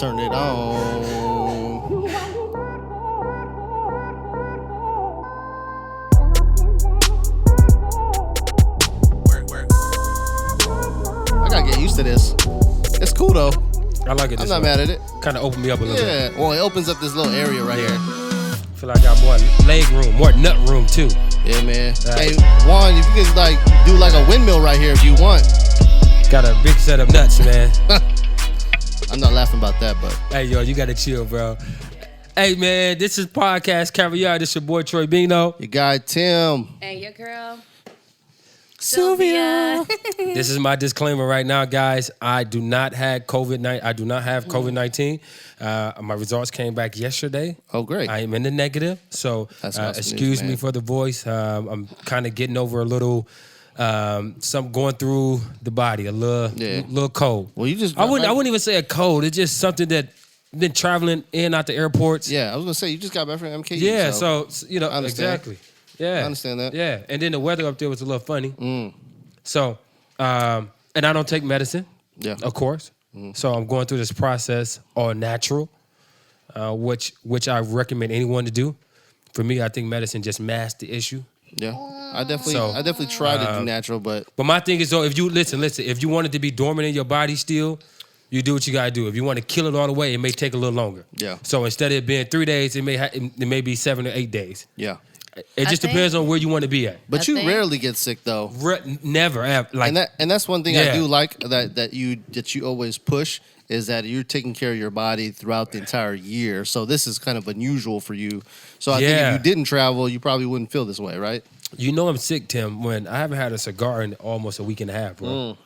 Turn it on. I gotta get used to this. It's cool though. I like it. I'm not mad at it. Kind of opened me up a little bit. Yeah. Well, it opens up this little area right here. I feel like I got more leg room, more nut room too. Yeah, man. Hey, Juan, if you can like do like a windmill right here if you want. Got a big set of nuts, man. I'm not laughing about that, but hey, yo, you gotta chill, bro. Hey, man, this is podcast Caviar. This your boy Troy Bino. Your guy Tim. And your girl Sylvia. This is my disclaimer right now, guys. I do not have COVID-19. My results came back yesterday. Oh, great. I am in the negative, so That's awesome excuse news, me for the voice. I'm kind of getting over a little, some going through the body, a little cold. Well, you just I wouldn't even say a cold. It's just something that been traveling in and out the airports. Yeah, I was gonna say you just got back from MKU. Yeah, so you know exactly. Yeah, I understand that. Yeah, and then the weather up there was a little funny. So, and I don't take medicine. Yeah, of course. So I'm going through this process all natural, which I recommend anyone to do. For me, I think medicine just masks the issue. Yeah, I definitely try to do natural, but my thing is though, if you listen, if you want it to be dormant in your body still, you do what you gotta do. If you want to kill it all the way, it may take a little longer. Yeah. So instead of it being 3 days, it may be 7 or 8 days. Yeah. It just depends on where you want to be at. But you rarely get sick though. Never. And that's one thing I do like that you always push is that you're taking care of your body throughout the entire year. So this is kind of unusual for you. So I think if you didn't travel, you probably wouldn't feel this way, right? You know I'm sick, Tim, when I haven't had a cigar in almost a week and a half, bro.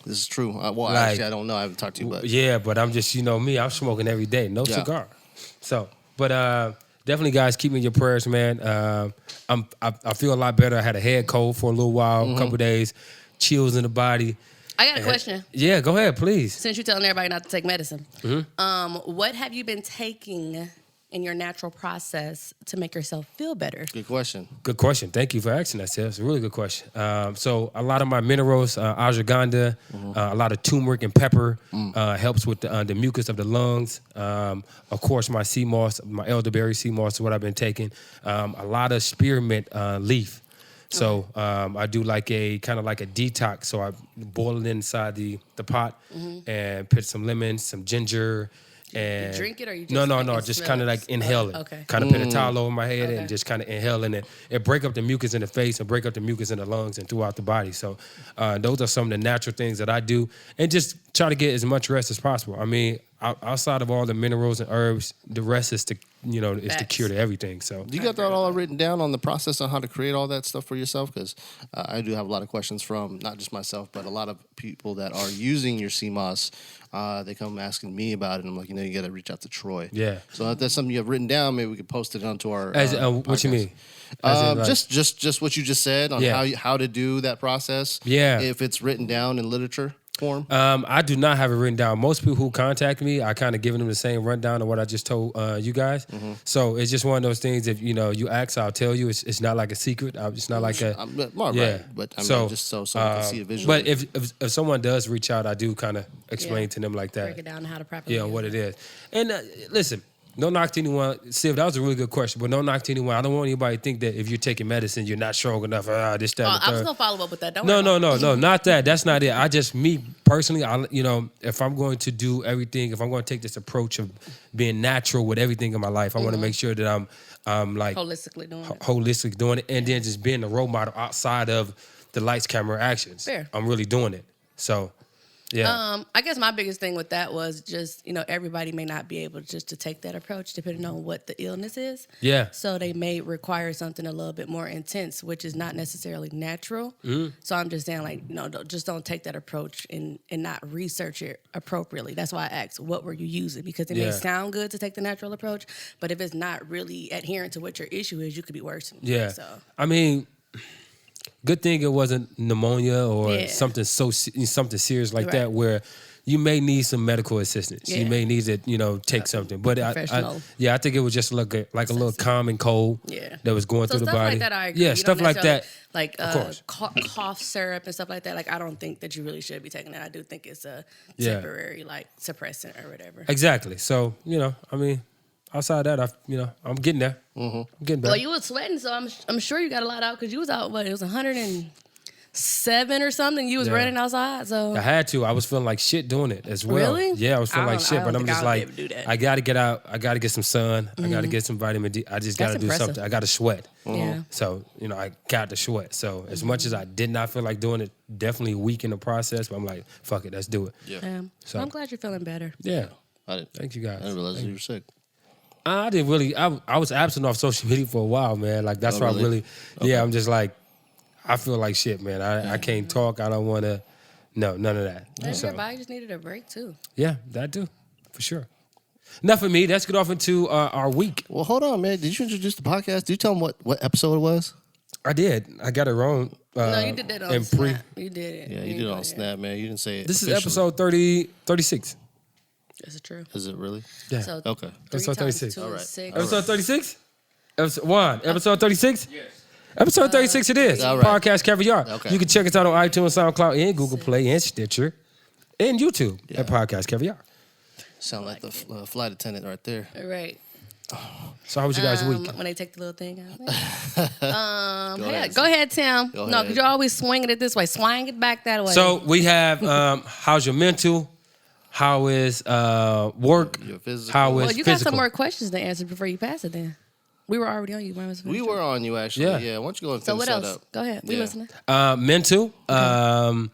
This is true. Actually, I don't know. I haven't talked to you, but yeah, but I'm just, you know me, I'm smoking every day, no cigar. So, but definitely, guys, keep me in your prayers, man. I feel a lot better. I had a head cold for a little while, a couple days, chills in the body. I got a question. Yeah, go ahead, please. Since you're telling everybody not to take medicine, what have you been taking in your natural process to make yourself feel better? Good question. Good question. Thank you for asking that, Sis. It's a really good question. So a lot of my minerals, ashwagandha, a lot of turmeric and pepper helps with the mucus of the lungs. Of course, my sea moss, my elderberry sea moss is what I've been taking. A lot of spearmint leaf. So I do like a kind of like a detox. So I boil it inside the pot and put some lemon, some ginger. And you drink it or you just no, just kind of like inhale it. Okay. Kind of put a towel over my head and just kind of inhaling it. It break up the mucus in the face and break up the mucus in the lungs and throughout the body. So those are some of the natural things that I do, and just try to get as much rest as possible. I mean, outside of all the minerals and herbs, the rest is the cure to everything. So you got that all written down on the process on how to create all that stuff for yourself? Because I do have a lot of questions from not just myself, but a lot of people that are using your CMOS. They come asking me about it, and I'm like, you got to reach out to Troy. Yeah. So if that's something you have written down, maybe we could post it onto our. What you mean? Just what you just said on how to do that process. Yeah. If it's written down in literature form. I do not have it written down. Most people who contact me, I kind of giving them the same rundown of what I just told you guys. So it's just one of those things. If you ask, I'll tell you. It's not like a secret. It's not like a right. But I mean, just so someone can see it visually. But if someone does reach out, I do kind of explain to them like that. Break it down how to properly. Yeah, what it is. And listen. No knock to anyone. Siv, that was a really good question, but no knock to anyone. I don't want anybody to think that if you're taking medicine, you're not strong enough. This, that, and the third. I was going to follow up with that. No, not that. That's not it. Me personally, if I'm going to do everything, if I'm going to take this approach of being natural with everything in my life, I want to make sure that I'm like holistically doing it, and then just being a role model outside of the lights, camera, actions. Fair. I'm really doing it. So. Yeah. I guess my biggest thing with that was just, everybody may not be able just to take that approach depending on what the illness is. Yeah. So they may require something a little bit more intense, which is not necessarily natural. So I'm just saying, just don't take that approach and not research it appropriately. That's why I asked, what were you using? Because it may sound good to take the natural approach, but if it's not really adherent to what your issue is, you could be worse. Yeah. So. I mean, Good thing it wasn't pneumonia or Yeah. something something serious like Right. that where you may need some medical assistance. You Yeah. may need to, take something. But I Professional. think it was just like a little common cold Yeah. that was going So through the stuff body. like that, I agree. Yeah, You stuff don't like that. necessarily- Like course. cough syrup and stuff like that. Like I don't think that you really should be taking that. I do think it's a Yeah. temporary like suppressant or whatever. Exactly. So, outside that, I'm getting there. Mm-hmm. I'm getting better. Well, you was sweating, so I'm sure you got a lot out because you was out. What it was 107 or something. You was Yeah. running outside, so I had to. I was feeling like shit doing it as well. Really? Yeah, I was feeling I like don't- shit, I but don't I'm think just I would be like, able to do that. I got to get out. I got to get some sun. I got to get some vitamin D. I just got to That's do impressive. something. I got to sweat. yeah. So, I got to sweat. So, as much as I did not feel like doing it, definitely weak in the process, but I'm like, fuck it, let's do it. Yeah. So- I'm glad you're feeling better. Yeah. I didn't. Thank you guys. I didn't realize you were sick. I didn't really. I was absent off social media for a while, man. Like that's Oh, why I really? really. Yeah, I'm just like, I feel like shit, man. I can't talk. I don't want to. No, none of that. Maybe So, your body just needed a break too. yeah, that do for sure. Enough of me. Let's get off into our week. Well, hold on, man. Did you introduce the podcast? Did you tell them what episode it was? I did. I got it wrong. No, you did that on and Snap. You did it. Yeah, you did it on Snap, man. You didn't say it. This is officially. episode 36. That's true. Is it really? Yeah. So Okay. 3 Episode times 36. 2 All is right. 6. Episode 36? Episode 36? Yes. Episode 36 it is. All right. Podcast Caviar. Okay. You can check us out on iTunes, SoundCloud, and Google Play, and Stitcher, and YouTube at Podcast Caviar. Sound like the flight attendant right there. Right. So how was you guys' week? When they take the little thing out. Go ahead. Tim. Go No, ahead. because you're always swinging it this way. Swing it back that way. So we have how's your mental? How is work? Your physical. How well, is you got physical? some more questions to answer before you pass it then. We were already on you. When I was We finished. were on you actually. Yeah. Yeah. Why don't you go and So finish what that else? up? Go ahead. We Yeah. listening. Mental. I'm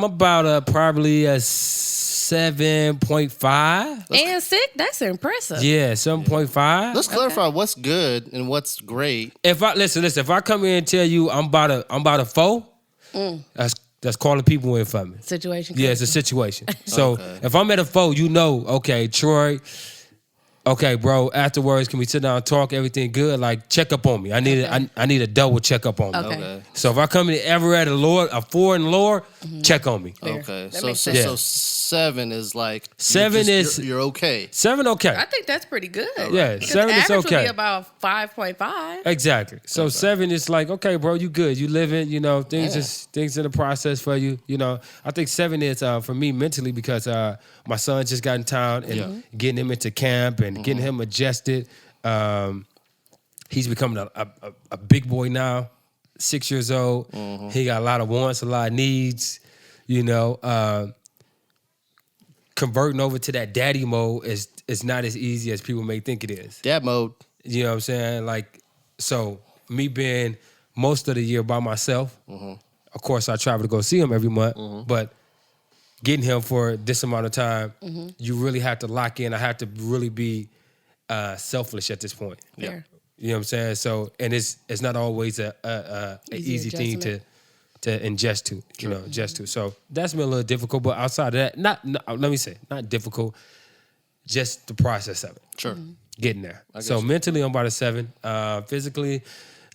about probably a 7.5. And sick? That's impressive. Yeah, 7.5. Let's clarify what's good and what's great. If I listen, if I come in and tell you I'm about a 4, that's calling people in for me. Situation. Yeah, it's a situation. So if I'm at a 4, okay, Troy. Okay, bro. Afterwards, can we sit down and talk? Everything good? Like, check up on me. I need I need a double check up on me. Okay. Okay. So if I come in ever at a 4 and lower, check on me. Fair. Okay. That So makes so, sense. so 7 is like 7 is- you're okay. 7, okay. I think that's pretty good. Yeah, Because 7 is average would okay. be about 5.5. Exactly. So 7 is like, okay, bro, you good. You living, things in the process for you. I think 7 is for me mentally because my son just got in town and getting him into camp and getting him adjusted. He's becoming a big boy now, 6 years old. He got a lot of wants, a lot of needs, converting over to that daddy mode is not as easy as people may think it is. Dad mode. You know what I'm saying? Like, so me being most of the year by myself, of course I travel to go see him every month, but getting him for this amount of time, you really have to lock in. I have to really be selfish at this point. Fair. You know what I'm saying? So, and it's not always a easy thing to ingest to, ingest to. So that's been a little difficult, but outside of that, not difficult, just the process of it. Sure. Getting there. get So you. mentally, I'm about a 7. Physically,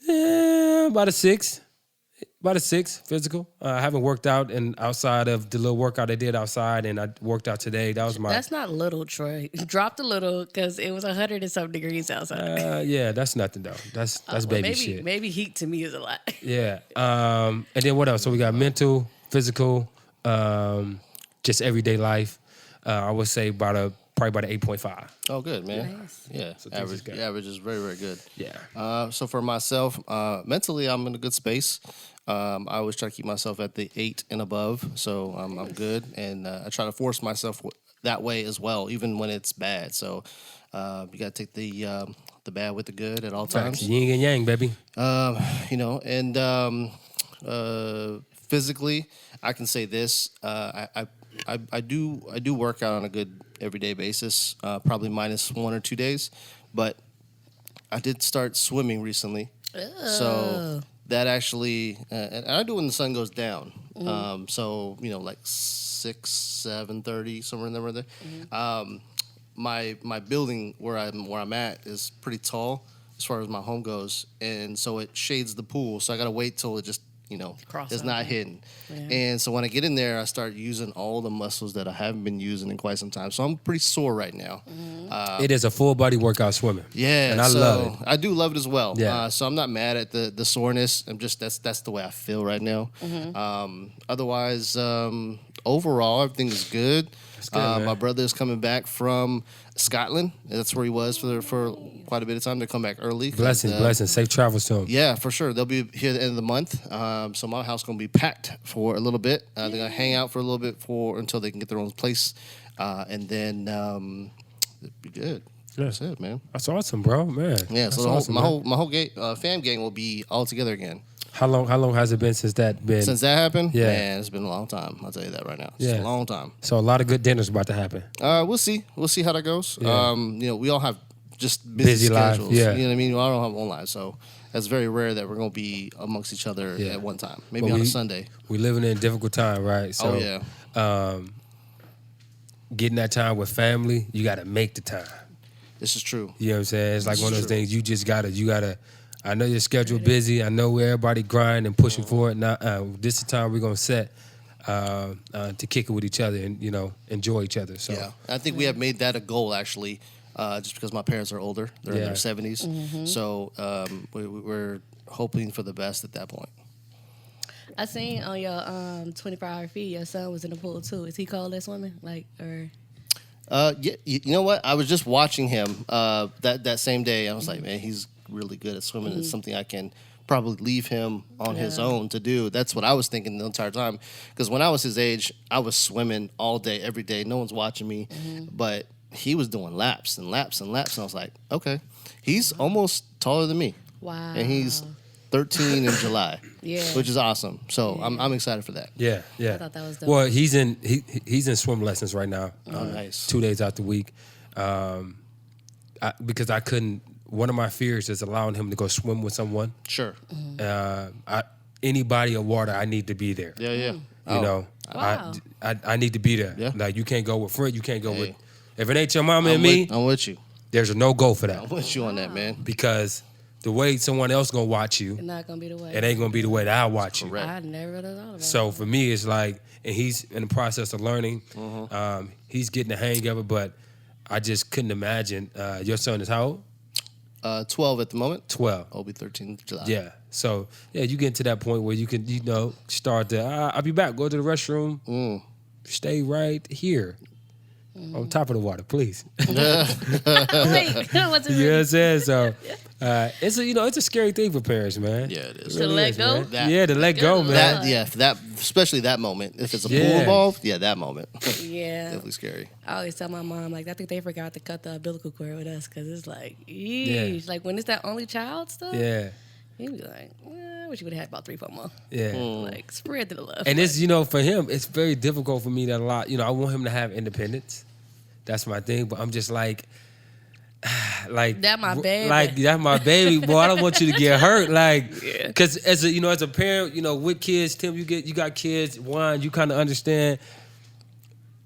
about a 6. About a 6 physical. I haven't worked out and outside of the little workout I did outside, and I worked out today. That was my. That's not little, Troy. Dropped a little because it was 100 and some degrees outside. Yeah, that's nothing though. That's baby maybe, shit. Maybe heat to me is a lot. Yeah. And then what else? So we got mental, physical, just everyday life. I would say probably about an 8.5. Oh, good, man. Nice. Yeah. things Average. is good. The average is very, very good. Yeah. So for myself, mentally, I'm in a good space. I always try to keep myself at the 8 and above, so I'm good, and I try to force myself that way as well, even when it's bad. So you gotta take the bad with the good at all times. Yin and yang, baby. Physically, I can say this: I do work out on a good everyday basis, probably minus 1 or 2 days, but I did start swimming recently, so that actually, and I do when the sun goes down. So like 6-7:30, somewhere in there. My building where I'm at is pretty tall, as far as my home goes, and so it shades the pool. So I gotta wait till it just Cross is over. not hidden. Yeah. And so when I get in there, I start using all the muscles that I haven't been using in quite some time. So I'm pretty sore right now. It is a full body workout swimming. Yeah, and I so love it. I do love it as well. Yeah. So I'm not mad at the soreness. I'm just that's the way I feel right now. Otherwise, overall everything is good. good, man. My brother is coming back from Scotland. That's where he was for quite a bit of time. They come back early. Blessings. Safe travels to him. Yeah, for sure. They'll be here at the end of the month. So my house gonna be packed for a little bit. They're gonna hang out for a little bit until they can get their own place, and then it'll be good. Yeah. That's it, man. That's awesome, bro. Man. Yeah. That's So awesome, my man. whole fam gang will be all together again. How long has it been since that been? Since that happened, Yeah. man, it's been a long time. I'll tell you that right now. It's Yeah. a long time. So a lot of good dinners about to happen. We'll see. We'll see how that goes. Yeah. We all have just busy lives, schedules. yeah. You know what I mean? I don't have one life, so it's very rare that we're gonna be amongst each other Yeah. at one time. Maybe But on a Sunday. We living in a difficult time, right? So, Oh yeah. Getting that time with family, you got to make the time. This is true. You know what I'm saying? It's like This one of is those true. things you just gotta. I know your schedule busy. I know where everybody grind and pushing for it. Now, this is the time we're gonna set to kick it with each other and enjoy each other. So Yeah, I think we have made that a goal actually, just because my parents are older; they're in Yeah. their 70s. Mm-hmm. So we're hoping for the best at that point. I seen on your 24-hour feed, your son was in the pool too. Is he cold at swimming? Yeah, you know what? I was just watching him that same day. I was like, man, he's really good at swimming. It's something I can probably leave him on his Yeah. own to do. That's what I was thinking the entire time. Because when I was his age, I was swimming all day, every day. No one's watching me, but he was doing laps and laps and laps. And I was like, okay, he's almost taller than me, Wow. and he's 13 in July, Yeah. which is awesome. So Yeah. I'm excited for that. yeah. I thought that was dope. Well, he's in swim lessons right now. Oh, nice. 2 days out the week, because I couldn't. One of my fears is allowing him to go swim with someone. Sure. Any body of water, I need to be there. Yeah, yeah. You know, Wow. I need to be there. Yeah. Like you can't go with friend. You can't go with. Hey. If it ain't your mama and me, I'm with you. there's a no go for that I'm with you on that, man. because the way someone else gonna watch you, It's not gonna be the way. it ain't gonna be the way that I watch you. Correct. I never would have thought about it. So for me, it's like, and he's in the process of learning. He's getting the hang of it, but I just couldn't imagine. Your son is how old? 12 at the moment. 12. I'll be 13 in July. Yeah. So yeah, you get to that point where you can, start to. I'll be back. Go to the restroom. Stay right here, on top of the water, please. Wait, what's You know what I'm saying? So it's a scary thing for parents, man. Yeah, it is. To let go? man. That- Yeah, to let go, man. That for that especially that moment. If it's a pool Yeah. involved, yeah, that moment. Yeah. Definitely scary. I always tell my mom, I think they forgot to cut the umbilical cord with us because it's like, yeesh. Like when it's that only child stuff, Yeah, he be like, I wish you would have had about 3-4 more. yeah. Like, spread the love. And it's, for him, it's very difficult for me that a lot, I want him to have independence. That's my thing. But I'm just like That my baby. Like, that's my baby, boy. I don't want you to get hurt. Like, Yeah. because as a parent, with kids, Tim, you got kids, Juan, you kind of understand.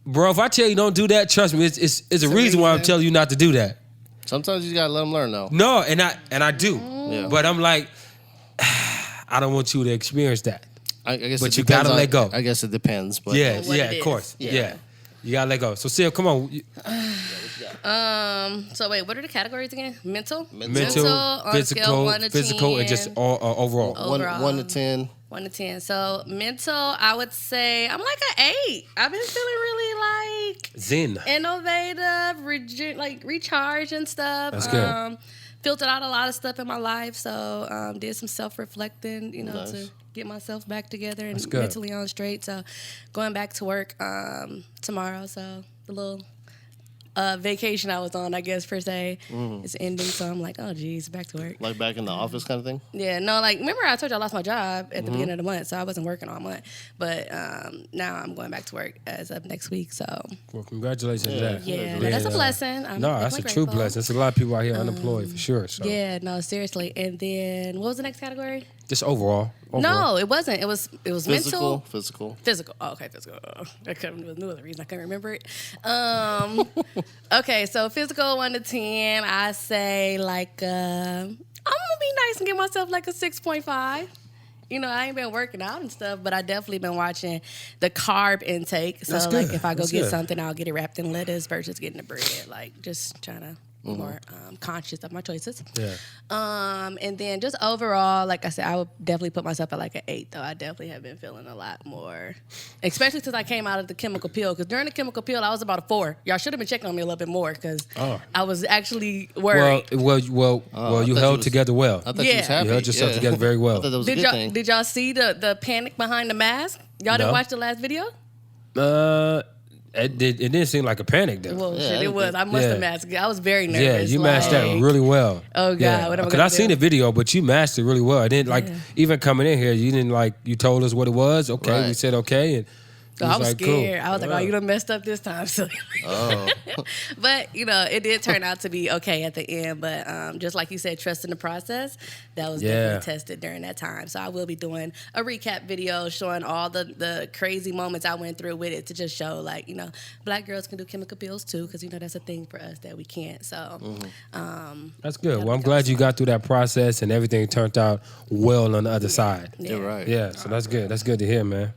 Bro, if I tell you don't do that, trust me, it's a reason why I'm reason. telling you not to do that. Sometimes you gotta let them learn though. No, and I do. Yeah. But I'm like, I don't want you to experience that. I guess But it you depends gotta let go. I guess it depends. But Yeah, what yeah, it of is. course. Yeah. Yeah. You gotta let go. So, Sil, come on. So wait, what are the categories again? Mental, Mental, on a physical, scale 1 to physical, and 10. just all overall. one Overall. 1 to 10. 1 to 10. So mental, I would say I'm like an 8. I've been feeling really like Zen. innovative, recharge and stuff. That's good. Filtered out a lot of stuff in my life, so did some self-reflecting, Nice. to get myself back together and That's good. mentally on straight. So going back to work tomorrow, so the little vacation I was on, I guess per se, is ending. So I'm like, oh geez, back to work. Like back in the office kind of thing. Yeah, no, remember I told you I lost my job at the beginning of the month, so I wasn't working all month. But now I'm going back to work as of next week. So Well, congratulations to that. yeah, Being, that's a blessing. I'm No, that's a definitely true grateful. blessing. There's a lot of people out here unemployed for sure. So Yeah, no, seriously. And then what was the next category? Just overall. No, it wasn't. It was mental. Physical. Oh, okay, physical. There was no other reason I couldn't remember it. Okay, so physical 1 to 10, I say like I'm gonna be nice and give myself like a 6.5. You know, I ain't been working out and stuff, but I definitely been watching the carb intake. So That's like good. if I go That's get good. something, I'll get it wrapped in lettuce versus getting the bread. Like just trying to be more conscious of my choices. Yeah. And then just overall, like I said, I would definitely put myself at like an 8, though. I definitely have been feeling a lot more, especially since I came out of the chemical peel. Because during the chemical peel, I was about a 4. Y'all should have been checking on me a little bit more because I was actually worried. Well, you thought held you together well. I thought you was Yeah. happy. You held yourself together very well. I thought that was a good thing. Did y'all see the panic behind the mask? Y'all didn't No. watch the last video? It didn't seem like a panic though. Well, Yeah, shit, it was. I must have masked it. I was very nervous. Yeah, you matched that like, really well. Oh, God, Yeah. what am I Because gonna I seen do? the video, but you matched it really well. I didn't like even coming in here. You didn't like. You told us what it was. Okay, we Right. said okay, and So I was like, scared. cool. I was like, oh, you done messed up this time. So, but, you know, it did turn out to be okay at the end. But just like you said, trusting the process, that was definitely tested during that time. So I will be doing a recap video showing all the crazy moments I went through with it to just show, like, you know, Black girls can do chemical peels too because, you know, that's a thing for us that we can't. So That's good. Well, I'm glad you got through that process and everything turned out well on the other side. You're right. Yeah, so that's good. That's good to hear, man.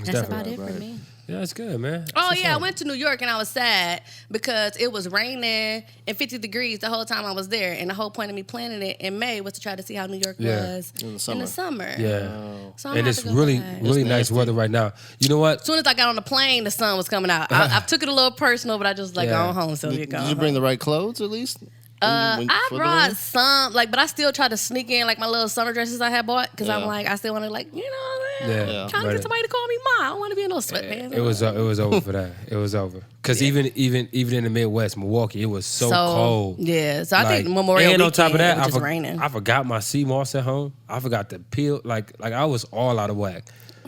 that's about it for me. Yeah, that's good, man. Oh, That's yeah, I what's up. went to New York and I was sad because it was raining and 50 degrees the whole time I was there. And the whole point of me planning it in May was to try to see how New York was In the in summer. the summer. Yeah. So I'm And gonna it's have to go really, back. really It's nice nasty. weather right now. You know what? As soon as I got on the plane, the sun was coming out. I took it a little personal, but I just like, Yeah. go home, Sylvia, Did go you bring the right clothes at least? I For the brought rain? some, like, but I still tried to sneak in, like, my little summer dresses I had bought because I'm Yeah. like, I still want to, like, you know, Yeah. trying to Right. get somebody to call me Ma. I don't want to be in no sweatpants. It was over for that. It was over. Because even in the Midwest, Milwaukee, it was so cold. Yeah, so I Like, think Memorial and on Weekend, top of that, it was just I raining. forgot my sea moss at home. I forgot to peel. Like I was all out of whack.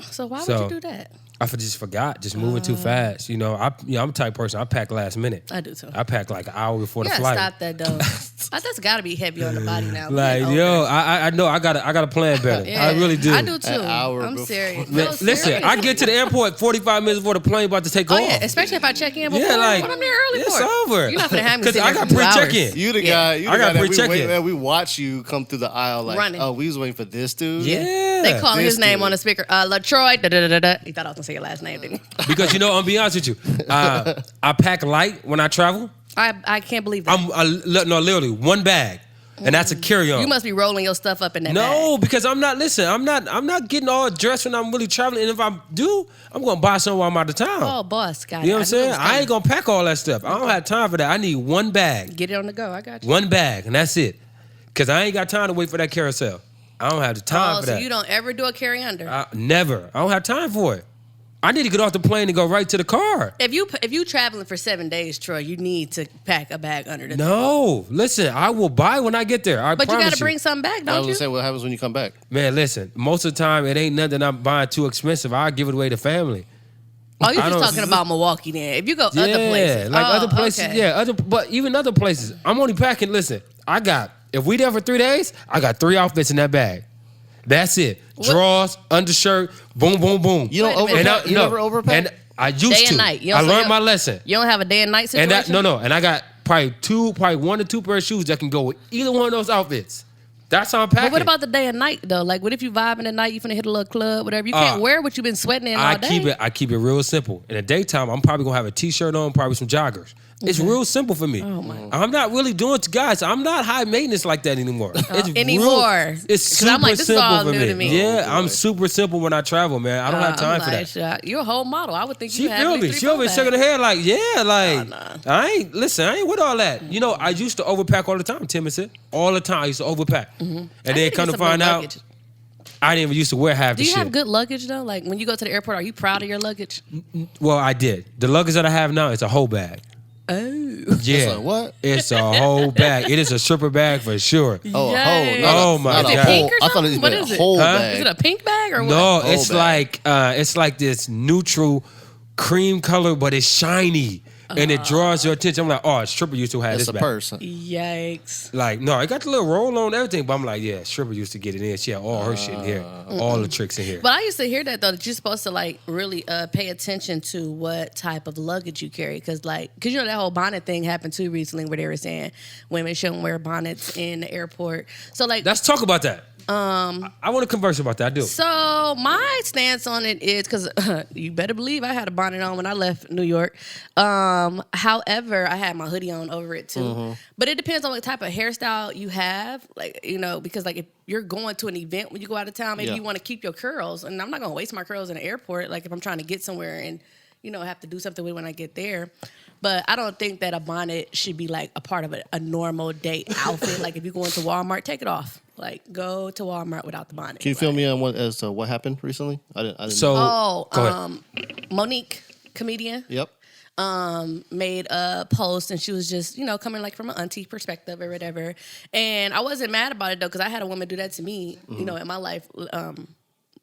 So why So- would you do that? I just forgot, just moving too fast. You know, I'm the type of person. I pack last minute. I do too. I pack like an hour before You the gotta flight. stop that though. That's got to be heavy on the body now. Like, getting yo, older. I know I gotta plan better. Yeah, I really do. I do too. An hour I'm before. serious. Man, No, listen, serious. I get to the airport 45 minutes before the plane about to take Oh off. yeah, especially if I check in before. Yeah, like, what I'm there early it's for. over. You're not gonna have me 'Cause sitting I there got for 2 hours. pre-check-in. You the Yeah. guy. You the I got guy that we pre-check-in. wait, man, we watch you come through the aisle like, Running. oh, we was waiting for this dude. Yeah. They calling This his name dude. on the speaker. LaTroy. Da da da da. He thought I was gonna say your last name, didn't he? Because, you know, I'm be honest with you. I pack light when I travel. I can't believe that. No, literally, one bag. And that's a carry-on. You must be rolling your stuff up in that No, bag. because I'm not getting all dressed when I'm really traveling. And if I do, I'm gonna buy some while I'm out of town. Oh, boss, got it. You know what I'm I knew it saying? was I ain't coming. gonna pack all that stuff. I don't have time for that. I need one bag. Get it on the go. I got you. One bag, and that's it. Cause I ain't got time to wait for that carousel. I don't have the time Oh, for so that. you don't ever do a carry under. Never. I don't have time for it. I need to get off the plane and go right to the car. If you traveling for 7 days, Troy, you need to pack a bag under the. No, listen, I will buy when I get there. I But you promise got to bring something back, I don't was you? gonna say, what happens when you come back? Man, listen, most of the time it ain't nothing I'm buying too expensive. I give it away to family. Oh, you're I just don't- talking about Milwaukee then. If you go Yeah, other places. like Oh, other places. okay. Yeah, but even other places. I'm only packing. Listen, if we there for 3 days, I got 3 outfits in that bag. That's it. Drawers, undershirt, boom, boom, boom. You don't Wait a minute. overpack. You never overpack. And I used Day to. and night. You I don't- so learned you- my lesson. You don't have a day and night And situation? and I got probably 1 or 2 pair of shoes that can go with either one of those outfits. That's how I'm packing. But what about the day and night though? Like, what if you vibing at night? You finna hit a little club, whatever. You can't wear what you've been sweating in all day. I keep it real simple. In the daytime, I'm probably gonna have a t-shirt on, probably some joggers. It's real simple for me. Oh, my. I'm not really doing guys. I'm not high maintenance like that anymore. It's Anymore. It's 'Cause super I'm like, this is simple all for new me. to me. Yeah, Oh, I'm boy. super simple when I travel, man. I don't have time I'm for like, that. You're a whole model. I would think She you had feel at me. least She over 3-4 shaking her bags. head like, yeah, like nah. I ain't with all that. You know, I used to overpack all the time, Timothy. All the time I used to overpack. And I need then to come get to some find good out, luggage. I didn't even used to wear half Do the you shit. have good luggage though? Like when you go to the airport, are you proud of your luggage? Well, I did. The luggage that I have now is a whole bag. Oh. Yeah. like what? It's a whole bag. It is a stripper bag for sure. Oh, a Yay. whole. Oh, my not a God. whole. Pink or I thought it something? What was is a it? whole Huh? bag. Is it a pink bag or what? No, Whole it's bag. like this neutral cream color, but it's shiny. and it draws your attention. I'm like, oh, a stripper used to have It's this a back. purse. Yikes. Like, no, it got the little roll on and everything, but I'm like, yeah, stripper used to get it in. She had all her shit in here, all the tricks in here. But I used to hear that though, that you're supposed to like really pay attention to what type of luggage you carry, because you know that whole bonnet thing happened too recently, where they were saying women shouldn't wear bonnets in the airport. So like, Let's talk about that. I want to converse about that. I do. so my stance on it is, because you better believe I had a bonnet on when I left New York. However, I had my hoodie on over it too. But it depends on what type of hairstyle you have, like, you know, because like if you're going to an event when you go out of town, maybe you want to keep your curls, and I'm not gonna waste my curls in the airport. Like if I'm trying to get somewhere and, you know, have to do something with when I get there. But I don't think that a bonnet should be like a part of a normal date outfit. Like if you go into Walmart, take it off. Like go to Walmart without the bonnet. Can you fill me on what happened recently? I didn't. So, go ahead. Monique, comedian. Yep. Made a post, and she was just, you know, coming like from an auntie perspective or whatever. And I wasn't mad about it though, because I had a woman do that to me, you know, in my life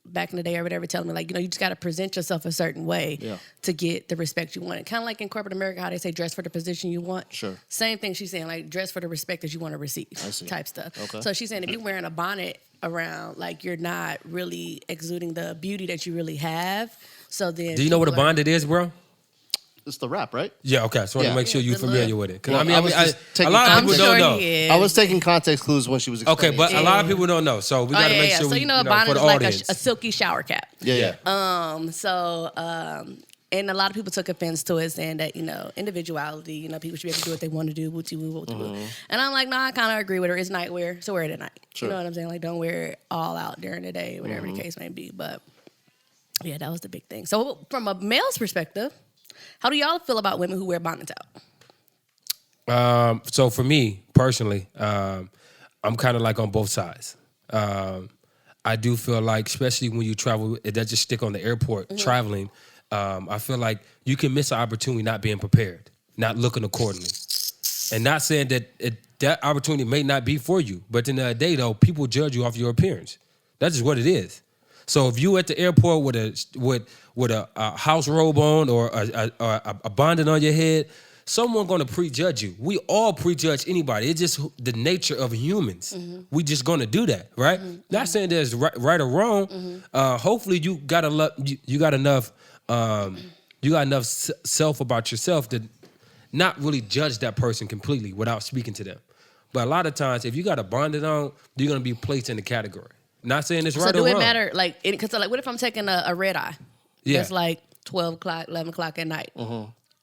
back in the day or whatever, telling me like, you know, you just got to present yourself a certain way to get the respect you want. Kind of like in corporate America, how they say dress for the position you want. Sure. Same thing she's saying, like dress for the respect that you want to receive type stuff. Okay. So she's saying if you're wearing a bonnet around, like you're not really exuding the beauty that you really have. So then, do you know what a bonnet is, bro? It's the wrap, right? Yeah, okay. So I want to make sure you're familiar with it. Because Well, a lot of people don't know. I was taking context clues when she was explaining. Okay, but a lot of people don't know. So we got to make sure so we, you know, a bonnet for the is like audience. a silky shower cap. Yeah. And a lot of people took offense to it, saying that, you know, individuality, you know, people should be able to do what they want to do, wooty woo, wooty woo. And I'm like, nah, I kind of agree with her. It's nightwear, so wear it at night. Sure. You know what I'm saying? Like, don't wear it all out during the day, whatever the case may be. But yeah, that was the big thing. So from a male's perspective, how do y'all feel about women who wear bonnets out? So for me personally, I'm kind of like on both sides. I do feel like, especially when you travel, it does just stick on the airport traveling. I feel like you can miss an opportunity not being prepared, not looking accordingly, and not saying that that opportunity may not be for you. But at the end of the day, though, people judge you off your appearance. That's just what it is. So if you at the airport with a house robe on or a bonnet on your head, someone gonna prejudge you. We all prejudge anybody. It's just the nature of humans. We just gonna do that, right? Not saying there's right or wrong. Hopefully you got enough self about yourself to not really judge that person completely without speaking to them. But a lot of times, if you got a bonnet on, you're gonna be placed in the category. Not saying it's right or wrong. So do it matter, like, because like, what if I'm taking a red eye? Yeah. It's like 12 o'clock, 11 o'clock at night.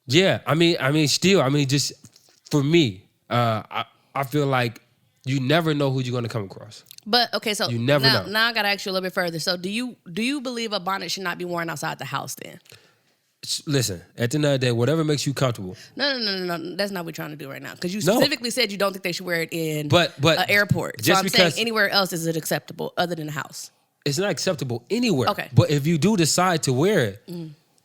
Yeah, I mean, just for me, I feel like you never know who you're gonna come across. But okay, so You never know. Now I gotta ask you a little bit further. So do you believe a bonnet should not be worn outside the house then? Listen, at the end of the day, whatever makes you comfortable. No. That's not what we're trying to do right now. Because you specifically said you don't think they should wear it in but an airport. So just I'm saying anywhere else is it acceptable other than the house? It's not acceptable anywhere. Okay. But if you do decide to wear it,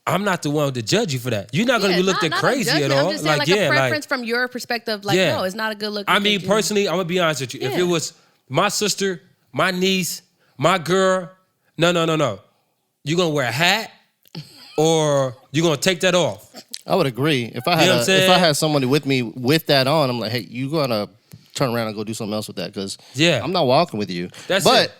I'm not the one to judge you for that. You're not going to be looked at crazy at all. I'm just saying, like a preference from your perspective. Like, no, it's not a good look. I mean, personally, I'm going to be honest with you. If it was my sister, my niece, my girl, no. You're going to wear a hat or you're going to take that off. I would agree. If I had somebody with me with that on, I'm like, hey, you gotta turn around and go do something else with that because I'm not walking with you. But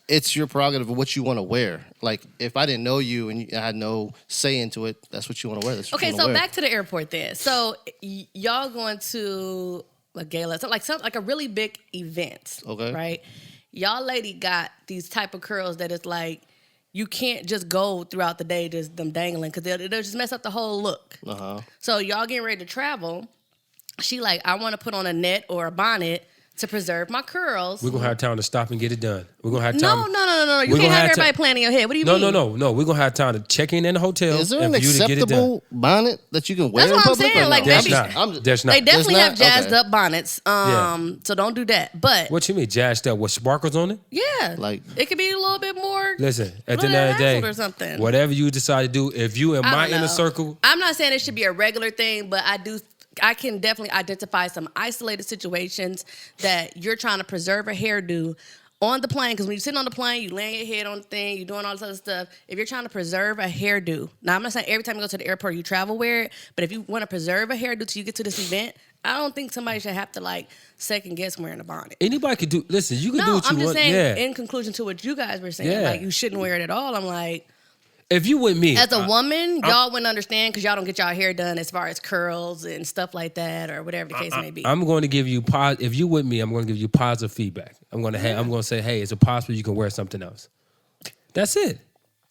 it's your prerogative of what you want to wear. Like if I didn't know you and I had no say into it, that's what you want to wear. That's what okay, so back to the airport then. So y'all going to a gala, so like a really big event, okay, right? Y'all lady got these type of curls that it's like you can't just go throughout the day just them dangling because they'll just mess up the whole look. So y'all getting ready to travel. She like, I want to put on a net or a bonnet to preserve my curls. We're going to have time to stop and get it done. We're going to have time. No. You can't have everybody planning in your head. What do you mean? No. We're going to have time to check in the hotel. Is there an acceptable bonnet that you can wear in public? That's what I'm saying. Like, there's not. They definitely have jazzed up bonnets. So don't do that. But what you mean jazzed up with sparkles on it? Yeah. Like it could be a little bit more. Listen, at the end of the day, or something. Whatever you decide to do, if you in my inner circle. I'm not saying it should be a regular thing, but I can definitely identify some isolated situations that you're trying to preserve a hairdo on the plane, because when you're sitting on the plane, you laying your head on the thing, you're doing all this other stuff. If you're trying to preserve a hairdo, now I'm not saying every time you go to the airport you travel wear it, but if you want to preserve a hairdo till you get to this event, I don't think somebody should have to like second guess wearing a bonnet. Anybody could do. Listen, you can do No, what you I'm just want. saying. Yeah. In conclusion to what you guys were saying, Yeah. like you shouldn't wear it at all. I'm like, If you with me, as a woman, y'all wouldn't understand because y'all don't get y'all hair done as far as curls and stuff like that or whatever the case may be. I'm going to give you if you with me, I'm going to give you positive feedback. I'm going to say, hey, is it possible you can wear something else? That's it.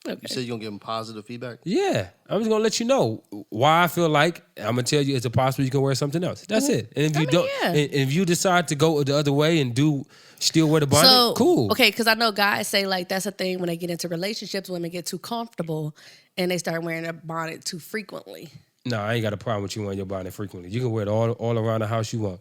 Okay. You said you're going to give them positive feedback? Yeah, I'm just gonna let you know why I feel like I'm gonna tell you is it possible you can wear something else. That's it. And if you don't, yeah. and if you decide to go the other way and still wear the bonnet, So, cool. Okay, because I know guys say like that's a thing when they get into relationships, women get too comfortable and they start wearing a bonnet too frequently. No, I ain't got a problem with you wearing your bonnet frequently. You can wear it all around the house you want.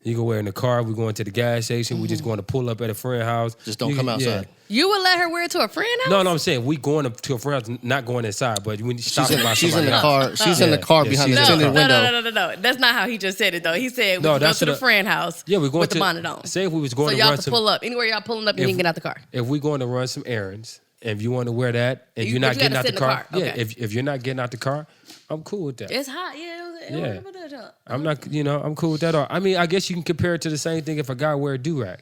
You can wear it in the car. We're going to the gas station. We're just going to pull up at a friend's house. Just don't come outside. You would let her wear it to a friend house? No, I'm saying we going to a friend's house, not going inside. But when She's in the car. She's in the car behind the she's in the tinted car. window. No. That's not how he just said it though. He said we No, go that's to the the- friend house. Yeah, we're going with to the bonnet on. Say if we was going So to y'all run can some. pull up anywhere y'all pulling up. You can get out the car. If we're going to run some errands, and if you want to wear that, and you're but not you getting gotta out the sit in the car, car. yeah. Okay. If you're not getting out the car, I'm cool with that. It's hot. Yeah. I'm not. I'm cool with that. I mean, I guess you can compare it to the same thing if a guy wear a do-rag.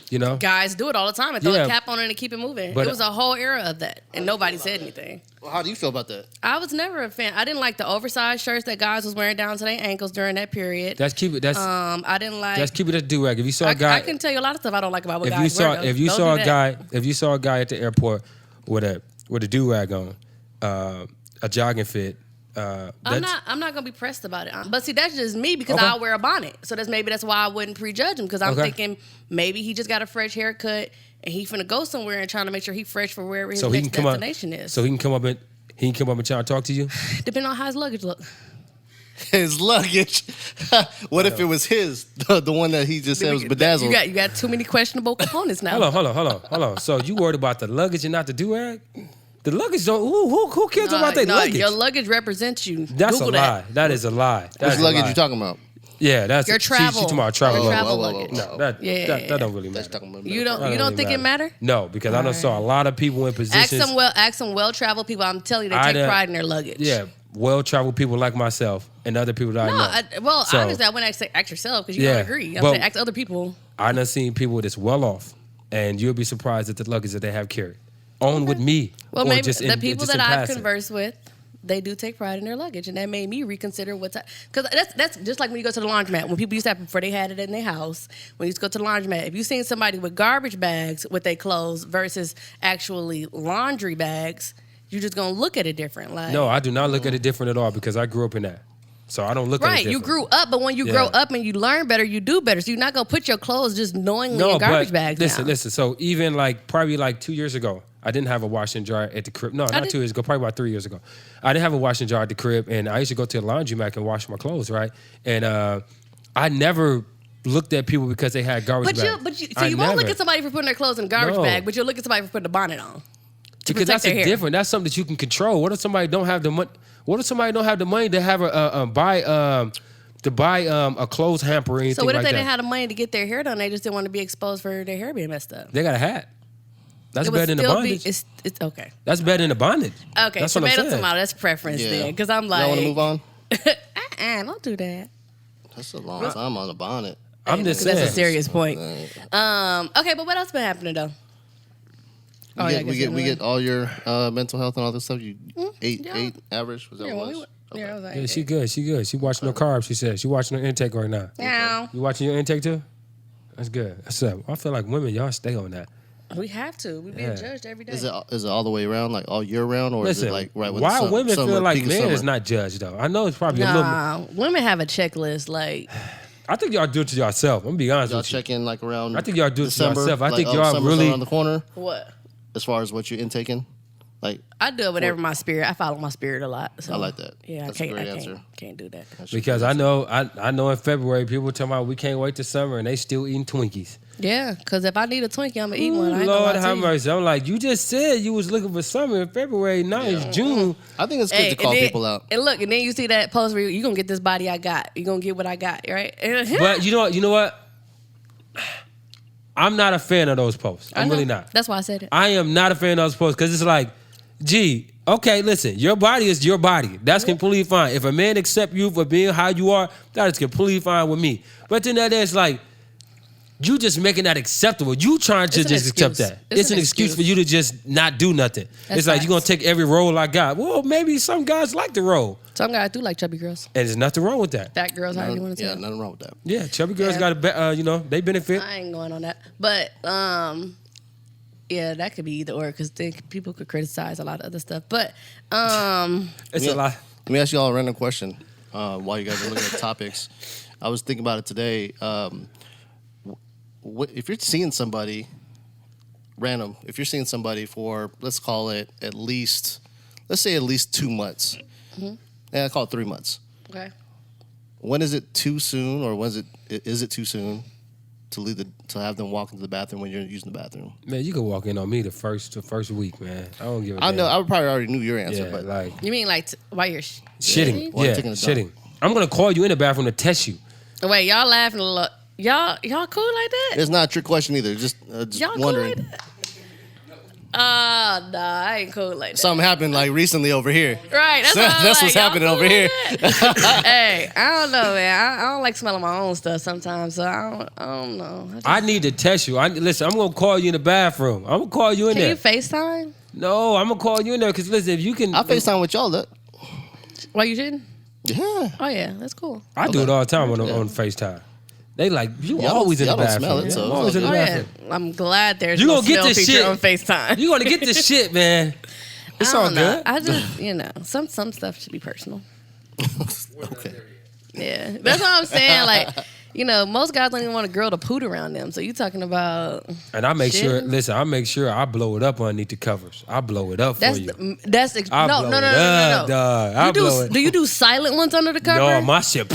You know, Guys do it all the time and throw Yeah. a cap on it and keep it moving. But- It was a whole era of that, and nobody said anything. Well, how do you feel about that? I was never a fan. I didn't like the oversized shirts that guys was wearing down to their ankles during that period. that's keep it. That's I didn't like. that's keep it as do-rag. If you saw a guy, I can tell you a lot of stuff I don't like about what if guys you saw wear. though. if you Don't saw do a that. guy if you saw a guy at the airport with a do-rag on, a jogging fit. I'm not gonna be pressed about it. But see, that's just me because Okay. I'll wear a bonnet. So that's why I wouldn't prejudge him because I'm Okay. thinking maybe he just got a fresh haircut and he finna go somewhere and trying to make sure he fresh for wherever his So he next can come up. destination is. So he can come up and try to talk to you. Depending on how his luggage look. His luggage. What if it was his, the one that he just said was bedazzled? You got too many questionable components now. Hold on. So you worried about the luggage and not the do-rag? The luggage don't. Who cares about their luggage? Your luggage represents you. That's Google a lie. That is a lie. That's Which a luggage lie. you talking about? Yeah, that's Your travel. She talking about travel Your luggage. travel whoa, luggage. whoa. No, that don't really That's matter. talking about You don't really think it matter? No, because I done saw a lot of people in positions. Ask some well-traveled people. I'm telling you, they take pride in their luggage. Yeah, well-traveled people like myself and other people that I know. So, obviously, I wouldn't say ask yourself because you Yeah, don't agree. I'm but- saying ask other people. I done seen people that's well off, and you'll be surprised at the luggage that they have carried. On with me. Well, or maybe just the in, people just that in I've passing. conversed with, they do take pride in their luggage, and that made me reconsider because that's just like when you go to the laundromat. When people used to have before they had it in their house. When you used to go to the laundromat, if you seen somebody with garbage bags with their clothes versus actually laundry bags, you're just gonna look at it different. Like No, I do not look at it different at all because I grew up in that. So I don't look at it right, different. you grew up, but when you grow up and you learn better, you do better. So you're not gonna put your clothes just knowingly in garbage bags. Listen. So even probably 2 years ago, I didn't have a washing dryer at the crib. No, not 2 years ago. Probably about 3 years ago. I didn't have a washing dryer at the crib, and I used to go to the laundromat and wash my clothes, right? And I never looked at people because they had garbage bags. So you won't look at somebody for putting their clothes in a garbage bag, but you'll look at somebody for putting the bonnet on. Because that's different. That's something that you can control. What if somebody don't have the money? What if somebody don't have the money to have buy a clothes hamper or anything So what if like they that? didn't have the money to get their hair done? They just didn't want to be exposed for their hair being messed up. They got a hat. That's It would better than the still bondage. It's okay. That's better than the bondage. Okay, That's what I'm tomato, saying. tomato. That's preference Yeah. then, because I'm like, Y'all want to move on? don't do that. That's a long time on the bonnet. I'm just 'Cause saying. that's a serious point. Okay, but what else been happening though? We I guess we anyway. get all your mental health and all this stuff. You eight yeah. average was that Yeah, what when it we was? went- yeah, I was like, Yeah, she good. She good. She watching her carbs. She said she watching her intake right now. yeah. You watching your intake too? That's good. That's up. I feel like women, y'all stay on that. We have to. We're being Yeah. judged every day. Is it all the way around, like all year round, or Listen, is it like right with why the women summer, feel like peak of men summer? is not judged though? I know it's probably a little. Nah, women have a checklist. Like, I think y'all do it to yourself. I'm gonna be honest Y'all with you. check in like around. I think y'all do it to December, yourself. I like, think y'all summer's really- around the corner what? as far as what you're intaking. Like I do it whatever my spirit. I follow my spirit a lot. So I like that. Yeah, That's I a can't. great I answer. can't do that. Because I know in February people talking about we can't wait to summer and they still eating Twinkies. Yeah, because if I need a Twinkie, I'm gonna eat one. I ain't Lord gonna lie have to you. mercy. I'm like, you just said you was looking for summer in February. Now it's June. I think it's good to call and then, people out. And look, and then you see that post where you gonna get this body I got. You gonna get what I got, right? But you know what? I'm not a fan of those posts. I'm really not. That's why I said it. I am not a fan of those posts because it's like, gee, okay, listen, your body is your body. That's completely fine. If a man accept you for being how you are, that is completely fine with me. But then that is like, you just making that acceptable. You trying to just accept that. It's an excuse for you to just not do nothing. It's like, you're going to take every role I got. Well, maybe some guys like the role. Some guys do like chubby girls. And there's nothing wrong with that. Fat girls, however you want to say. Yeah, nothing wrong with that. Yeah, chubby girls got a, they benefit. I ain't going on that. But, yeah, that could be either or because people could criticize a lot of other stuff. But, It's a lot. Let me ask you all a random question while you guys are looking at topics. I was thinking about it today. If you're seeing somebody random, if you're seeing somebody for, let's call it at least 2 months. Mm-hmm. Yeah, I call it 3 months. okay. When is it too soon, or is it too soon to have them walk into the bathroom when you're using the bathroom? Man, you can walk in on me the first week, man. I don't give a damn. I know. I probably already knew your answer, Yeah, but like You mean like while you're shitting. While Yeah, taking a dump. shitting. I'm gonna call you in the bathroom to test you. Wait, y'all laughing a lot. Y'all cool like that? it's not a trick question either. Just Y'all wondering. cool like that? Nah, I ain't cool like that. Something happened like recently over here. Right, that's, That's what's happening over here. Hey, I don't know, man. I don't like smelling my own stuff sometimes, so I don't know. I need to test you. Listen, I'm gonna call you in the bathroom. I'm gonna call you in Can there. you FaceTime? No, I'm gonna call you in there because listen, if you can, I FaceTime with y'all. Why you shouldn't? Yeah. Oh yeah, that's cool. I do it all the time on FaceTime. They like you Y'all always in the don't bathroom. smell it, Yeah, so I'm it's always in the Oh yeah, bathroom. I'm glad there's You no gonna get smell this feature shit on FaceTime. You gonna get this shit, man. It's I all don't know. good. I just some stuff should be personal. Okay. Yeah, that's what I'm saying. Like, most guys don't even want a girl to poot around them. So you talking about? And I make sure. Shit. Listen, I make sure I blow it up underneath the covers. I blow it up for That's you. no. I blow it up, dog. I blow it. Do you do silent ones under the cover? No, my shit.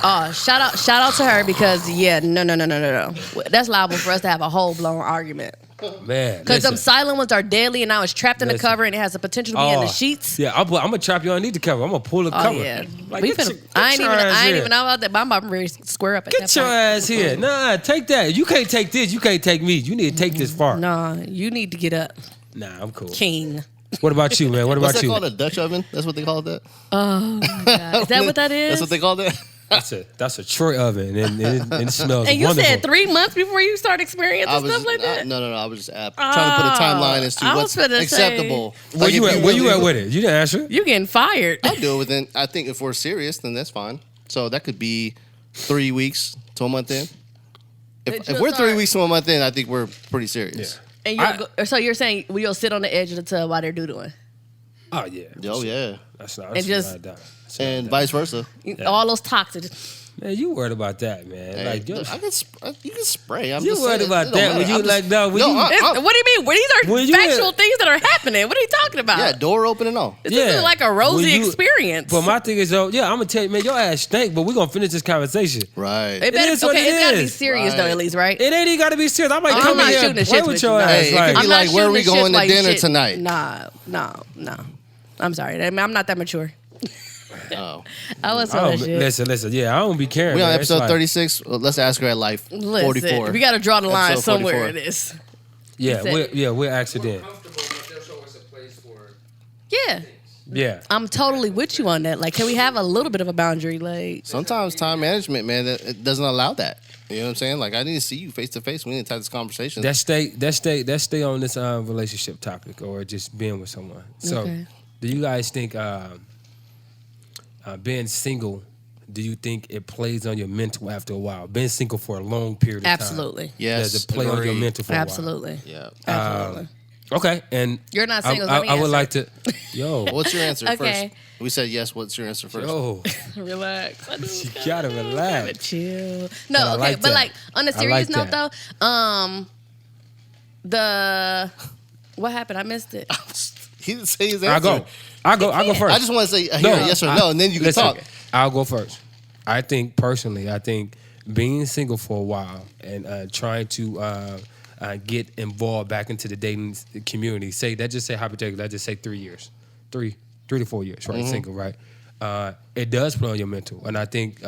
Shout out to her because no. That's liable for us to have a whole blown argument. Man, Because them listen. silent ones are deadly, and now it's trapped in the Listen. cover, and it has the potential to be in the sheets. Yeah, I'm gonna trap you underneath the cover. I'm gonna pull the Oh cover. yeah, Like, we get finna, your- I get ain't your even ass I ain't here. even know about that. But I'm ready to square up at Get that your point. ass here. Nah, take that. You can't take this. You can't take me. You need to take this far. Nah, you need to get up, Nah, I'm cool. King. What about you, man? What What's about that you? called? A Dutch oven? That's what they call that? Is that what that is? That's what they call that? That's a Troy oven, and it smells And you wonderful. said 3 months before you start experiencing stuff like that. No. I was just trying to put a timeline as to I what's was finna say- acceptable. Where Like, you if at? Where you really- at with it? You didn't answer. You getting fired? I'll do it within. I think if we're serious, then that's fine. So that could be 3 weeks to a month in. If you'll we're 3 start- weeks to a month in, I think we're pretty serious. And so you're saying you'll sit on the edge of the tub while they're doodling, Oh yeah. Oh yeah, That's And just- and vice versa. all those toxins. Man, you worried about that, man? Hey, Like, you can spray. I'm you just worried saying, about it don't that matter. when you I'm like just- no when No, you What do you mean? Well, these When are you factual had- things that are happening. What are you talking about? Yeah, door open and all. This isn't like a rosy When you- experience. But my thing is though, yeah, I'm gonna tell you, man, your ass stink, but we're gonna finish this conversation. Right. it better, is what okay, it it's gotta be is. serious though, Right. at least, right? It ain't even gotta be serious. I might I'm come not in here shooting and the play shits with with your you, ass. no. Hey, it like, could be I'm not like, where are we shooting the shits going to while you dinner shit. tonight? No. I'm sorry. I mean, I'm not that mature. Oh. I was I on don't, that shit. listen. Yeah, I don't be caring. We on man. It's episode like- 36. Well, let's ask her at life. Listen, 44. we got to draw the line Episode somewhere 44. in this. Yeah, we're accident. Comfortable, but there's always a place for Yeah. Yeah. I'm totally with you on that. Like, can we have a little bit of a boundary? Like, Sometimes time management, man, it doesn't allow that. You know what I'm saying? Like, I need to see you face to face. We need to have this conversation. That stay on this relationship topic or just being with someone. So, Okay. do you guys think being single? Do you think it plays on your mental after a while? Being single for a long period of time. absolutely. Yes. Does it play on your agreed. mental for a while? Absolutely. Yeah. Absolutely. Okay, and You're not single, I, let me I would answer. like to. Yo, What's your answer Okay. first? We said yes. What's your answer first? yo, Relax. I you gotta relax. chill. But No, I okay, like but that. like on a I serious like note that. though, what happened? I missed it. He didn't say his I answer. go. I go first. I just want to say yes or no, and then you can listen, talk. I'll go first. I think personally, being single for a while and trying to get involved back into the dating community. Say hypothetically, I just say 3 years, 3 to 4 years, right? Single, right? it does play on your mental. And I think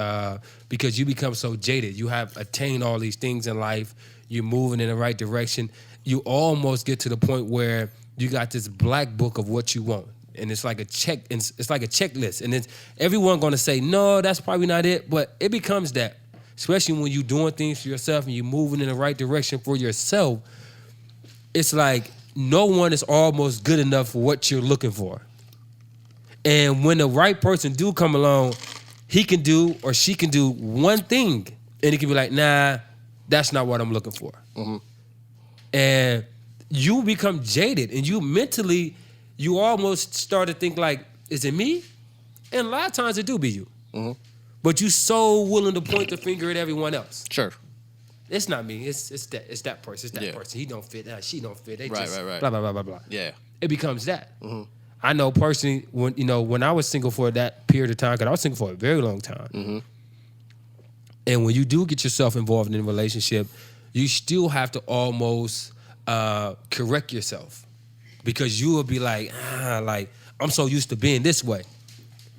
because you become so jaded, you have attained all these things in life, you're moving in the right direction, you almost get to the point where you got this black book of what you want. And it's like a check, it's like a checklist. And it's everyone gonna say, no, that's probably not it, but it becomes that. Especially when you're doing things for yourself and you're moving in the right direction for yourself, it's like no one is almost good enough for what you're looking for. And when the right person do come along, he can do or she can do one thing, and it can be like, nah, that's not what I'm looking for. Mm-hmm. And you become jaded, and you mentally, you almost start to think like, is it me? And a lot of times it do be you. Mm-hmm. But you so willing to point the finger at everyone else. Sure. It's not me. It's that person. It's that person. He don't fit. She don't fit. They right. Blah blah blah blah blah. Yeah. It becomes that. Mm-hmm. I know personally when I was single for that period of time, because I was single for a very long time. Mm-hmm. And when you do get yourself involved in a relationship, you still have to almost correct yourself, because you will be like I'm so used to being this way,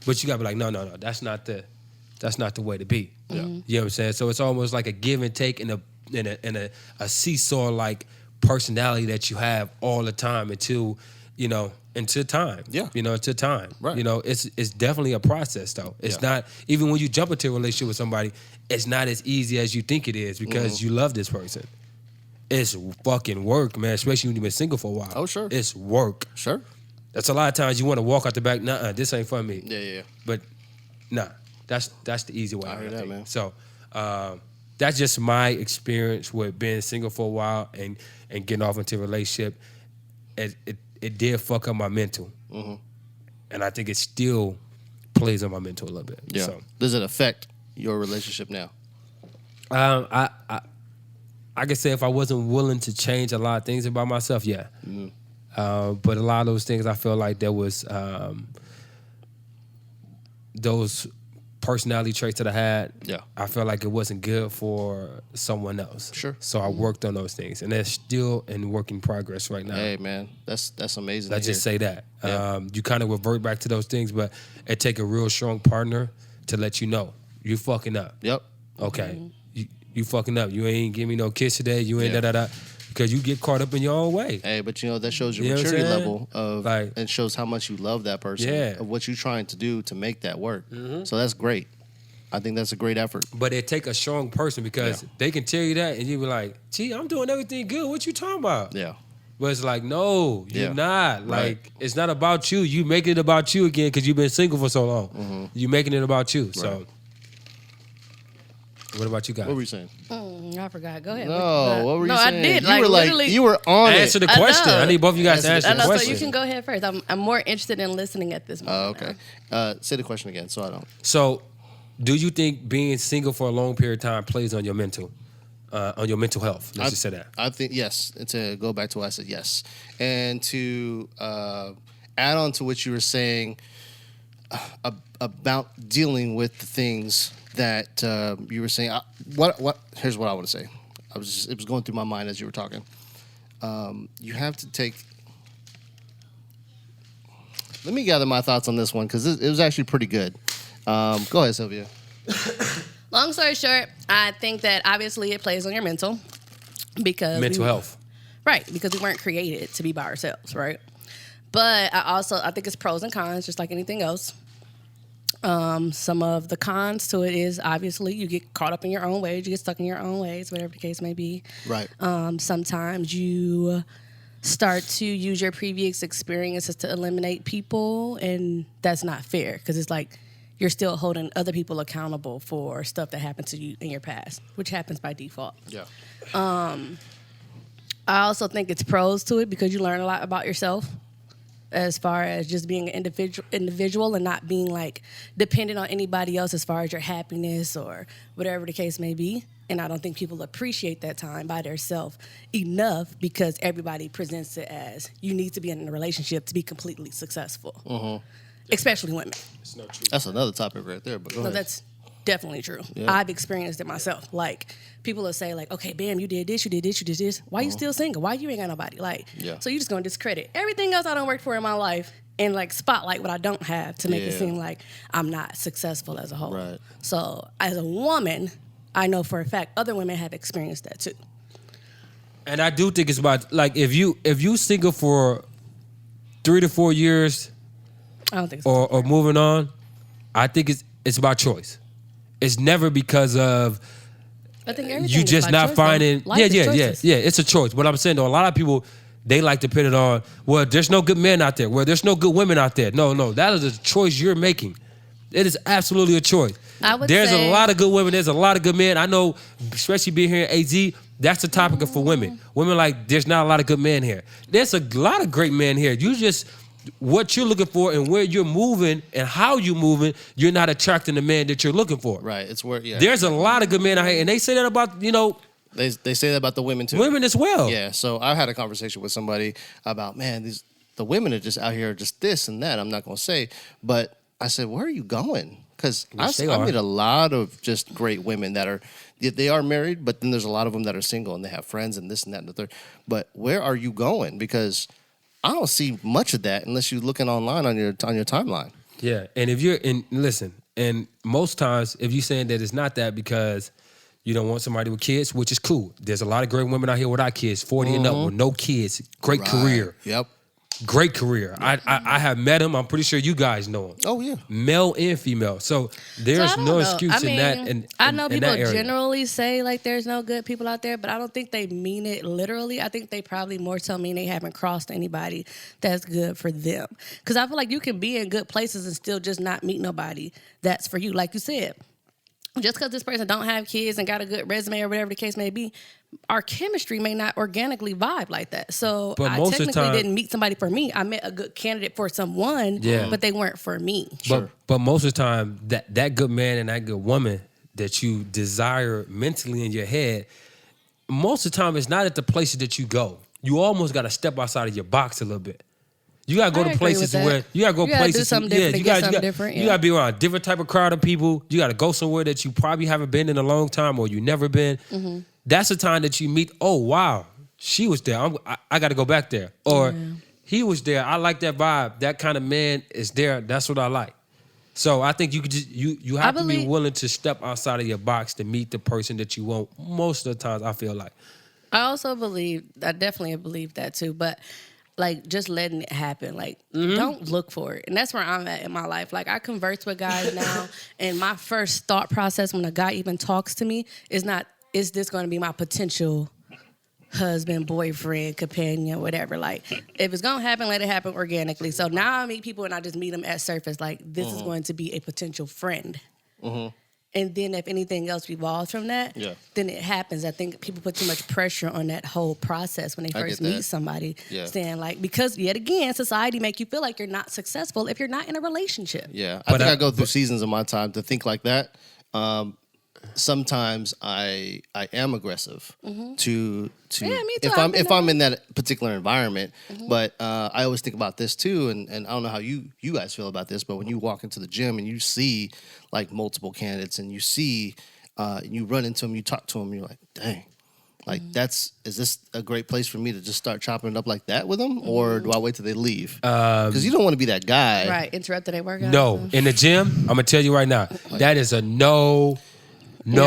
but you gotta be like, no, that's not the way to be. Yeah. You know what I'm saying? So it's almost like a give and take and a seesaw like personality that you have all the time until time. Yeah. Until time. Right. It's definitely a process though. It's not, even when you jump into a relationship with somebody, it's not as easy as you think it is, because you love this person. It's fucking work, man, especially when you've been single for a while. Oh, sure. It's work. Sure. That's a lot of times you want to walk out the back, nah, this ain't for me. Yeah. But nah, that's the easy way. I hear that, man. So that's just my experience with being single for a while and getting off into a relationship. It did fuck up my mental. Mm-hmm. And I think it still plays on my mental a little bit. Yeah. So, does it affect your relationship now? I could say if I wasn't willing to change a lot of things about myself, yeah. Mm-hmm. But a lot of those things, I feel like there was those personality traits that I had. Yeah, I felt like it wasn't good for someone else. Sure. So I worked on those things, and they're still in work in progress right now. Hey, man, that's amazing. Let's just say that. Yeah. You kind of revert back to those things, but it take a real strong partner to let you know you fucking up. Yep. Okay. Mm-hmm. You fucking up. You ain't give me no kiss today. You ain't da. Because you get caught up in your own way. Hey, but that shows your maturity level of, and shows how much you love that person. Yeah. Of what you're trying to do to make that work. Mm-hmm. So that's great. I think that's a great effort. But it take a strong person, because they can tell you that and you be like, gee, I'm doing everything good. What you talking about? Yeah. But it's like, no, you're not. Like, it's not about you. You making it about you again because you've been single for so long. Mm-hmm. You making it about you. Right. So, what about you guys? What were you saying? I forgot. Go ahead. No, what were you saying? I did. You were on answer the question. I need both of you guys to answer the question. So you can go ahead first. I'm more interested in listening at this moment. Okay. Say the question again so I don't. So, do you think being single for a long period of time plays on your mental health? Let's just say that. I think yes. And to go back to what I said, yes. And to add on to what you were saying about dealing with the things that you were saying. Here's what I want to say. It was going through my mind as you were talking. You have to take. Let me gather my thoughts on this one, because it was actually pretty good. Go ahead, Sylvia. Long story short, I think that obviously it plays on your mental, because mental health. Right, because we weren't created to be by ourselves, right? But I think it's pros and cons, just like anything else. Some of the cons to it is obviously you get caught up in your own ways, you get stuck in your own ways, whatever the case may be. Right. Sometimes you start to use your previous experiences to eliminate people, and that's not fair, because it's like you're still holding other people accountable for stuff that happened to you in your past, which happens by default. Yeah. I also think it's pros to it, because you learn a lot about yourself, as far as just being an individual and not being like dependent on anybody else as far as your happiness or whatever the case may be. And I don't think people appreciate that time by themselves enough, because everybody presents it as you need to be in a relationship to be completely successful, especially women. It's not true. That's another topic right there. But go ahead. That's definitely true. Yeah. I've experienced it myself. Like, people will say, like, okay, bam, you did this, you did this, Why you still single? Why you ain't got nobody? Like, so you just gonna discredit everything else I done worked for in my life and like spotlight what I don't have to make it Yeah. seem like I'm not successful as a whole. Right. So as a woman, I know for a fact other women have experienced that too. And I do think it's about like if you single for 3 to 4 years I don't think so. or moving on, I think it's about choice. It's never because of I think everything you is just by not choice, though. finding. Life Yeah, is yeah, choices. yeah. It's a choice. But I'm saying though, a lot of people they like to pin it on. Well, there's no good men out there. Well, there's no good women out there. No, that is a choice you're making. It is absolutely a choice. I would There's say- a lot of good women. There's a lot of good men. I know, especially being here in AZ. That's the topic for women. Women like there's not a lot of good men here. There's a lot of great men here. You just what you're looking for and where you're moving and how you're moving, you're not attracting the man that you're looking for. Right. It's where There's a lot of good men out here, and they say that about they say that about the women too. women as well. Yeah. So I had a conversation with somebody about, man, the women are just out here just this and that. I'm not gonna say, but I said, where are you going? Because they I are. meet a lot of just great women that they are married, but then there's a lot of them that are single and they have friends and this and that and the third. But where are you going? Because I don't see much of that unless you're looking online on your timeline. Yeah, and if you're in, listen, and most times if you're saying that it's not that because you don't want somebody with kids, which is cool. There's a lot of great women out here without kids, 40 and up with no kids, great Right. career, Yep. great career. I have met him. I'm pretty sure you guys know him. Oh yeah. Male and female. So So there's I don't no know. excuse I mean, in that. In, I know in people that area. generally say like there's no good people out there, but I don't think they mean it literally. I think they probably more so mean they haven't crossed anybody that's good for them. Because I feel like you can be in good places and still just not meet nobody that's for you. Like you said, just because this person don't have kids and got a good resume or whatever the case may be, our chemistry may not organically vibe like that. So But I most of the technically time- didn't meet somebody for me. I met a good candidate for someone, Yeah. but they weren't for me. But most of the time, that good man and that good woman that you desire mentally in your head, most of the time it's not at the places that you go. You almost got to step outside of your box a little bit. You gotta go I to agree places with that. where you gotta go You gotta do places. something different to get something different, You yeah. gotta be around a different type of crowd of people. You gotta go somewhere that you probably haven't been in a long time or you never been. Mm-hmm. That's the time that you meet. Oh wow, she was there. I got to go back there. Or he was there. I like that vibe. That kind of man is there. That's what I like. So I think you could just you have to be believe- willing to step outside of your box to meet the person that you want. Most of the times, I feel like. I definitely believe that too, but like just letting it happen, like Mm-hmm. don't look for it. And that's where I'm at in my life. Like I converse with guys now, and my first thought process when a guy even talks to me is not, is this going to be my potential husband, boyfriend, companion, whatever. Like if it's going to happen, let it happen organically. So now I meet people and I just meet them at surface. Like this is going to be a potential friend. And then if anything else evolves from that, Yeah. then it happens. I think people put too much pressure on that whole process when they I first get that. meet somebody. Yeah. Saying like, because yet again, society make you feel like you're not successful if you're not in a relationship. Yeah, But I go through seasons of my time to think like that. Sometimes I am aggressive to Yeah, me too. if I've been if I'm in that particular environment. But I always think about this too, and I don't know how you guys feel about this, but when you walk into the gym and you see like multiple candidates and you see you run into them, you talk to them, you're like, dang. Like is this a great place for me to just start chopping it up like that with them, or do I wait till they leave? Because you don't want to be that guy, Right. Interrupted their workout. No, in the gym, I'm gonna tell you right now, that is a no, And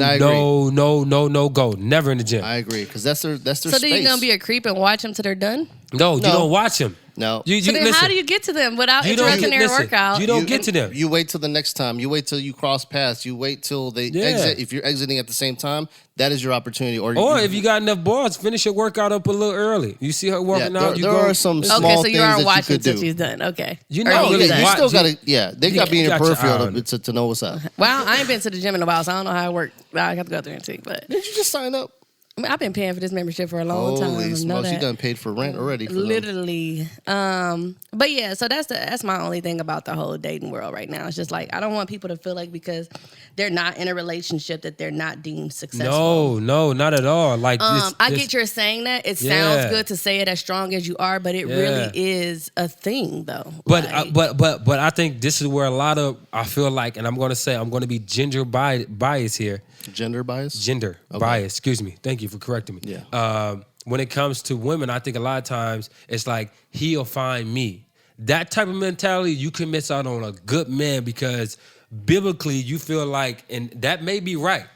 I agree. no go. Never in the gym. I agree, because that's their So space. then you're gonna be a creep and watch them till they're done? No, you No. don't watch them. No. You So then listen. how do you get to them without You don't interrupting their listen, workout? you don't get to them. You wait till the next time. You wait till you cross paths. You wait till they Yeah. exit. If you're exiting at the same time, that is your opportunity. Or Or if you got enough balls, finish your workout up a little early. You see her working there, out. You there go. are some Okay, small so things you that aren't you watching could till do. she's done. Okay. You Or know, No, you really done. you watch- still got you- to. They you got to be in your got your eye peripheral on it. to know what's up. Well, I ain't been to the gym in a while, so I don't know how it works. I have to go through and see. But Did you just sign up? I mean, I've been paying for this membership for a long time. Holy Know smokes, you that. done paid for rent already. For them. Literally. But yeah, so that's my only thing about the whole dating world right now. It's just like I don't want people to feel like because they're not in a relationship that they're not deemed successful. No, not at all. Like I get you're saying that. It Yeah. sounds good to say it as strong as you are, but it Yeah. really is a thing though. But Like, but I think this is where a lot of I feel like, and I'm going to be gender bias here. Gender bias. Gender bias. Excuse me. Thank you for correcting me. Yeah. When it comes to women, I think a lot of times it's like he'll find me. that type of mentality, you can miss out on a good man because biblically you feel like, and that may be right.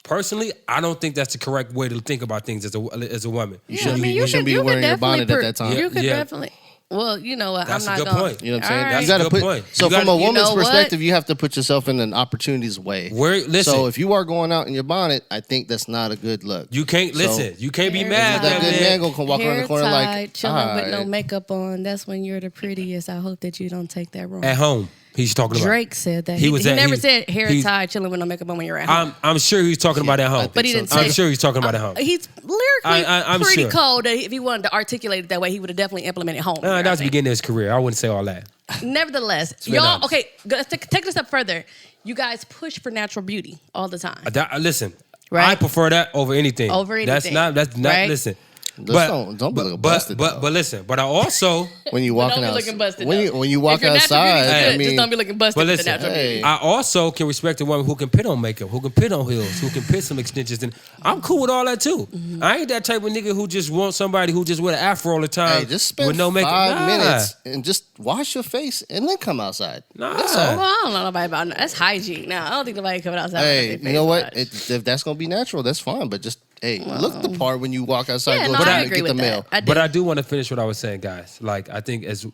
Personally, I don't think that's the correct way to think about things as a woman. You shouldn't be wearing your bonnet at that time. You could Yeah. definitely. Well, you know what? That's I'm a not good going. point. You know what I'm saying? All You gotta That's a good put. point. So You from gotta- a You woman's know what? perspective, you have to put yourself in an opportunity's way. Listen, So if you are going out in your bonnet, I think that's not a good look. you can't listen. You can't be Hair mad. that at good that man gonna come walk around Hair the corner tied, like, chilling with no "Alright." makeup on. That's when you're the prettiest. I hope that you don't take that wrong. At home, he's talking about. Drake said that. He He, was he at- never he- said hair he- tied, chilling with no makeup on when you're at home. I'm sure he's talking about at I home. think But he so, didn't too. say. I'm sure he's talking about at home. He's lyrically I'm pretty sure. cold. That if he wanted to articulate it that way, he would have definitely implemented home. That was the beginning of his career. I wouldn't say all that. Nevertheless, fair y'all. enough. Okay, let's take it a step further. You guys push for natural beauty all the time. Listen, Right? I prefer that over anything. Over anything, That's not. right? Listen. Don't be looking busted, though. but listen. But I also. When you But walking don't be out, looking busted. when though. you walk If your natural outside, beauty is I good, mean, just don't be looking busted But with the listen, natural beauty. I also can respect a woman who can put on makeup, who can put on heels, who can put some extensions, and I'm cool with all that too. Mm-hmm. I ain't that type of nigga who just wants somebody who just wear an afro all the time hey, just spend with no makeup. 5 Nah. minutes and just wash your face and then come outside. Nah. That's all. Well, I don't know nobody about that. That's hygiene. Now, I don't think nobody coming outside. Hey, with their you know face what? washed. If that's gonna be natural, that's fine. But just look the part when you walk outside. Yeah, go no, to I the- agree get with the mail. that. I do. But I do want to finish what I was saying, guys. Like I think as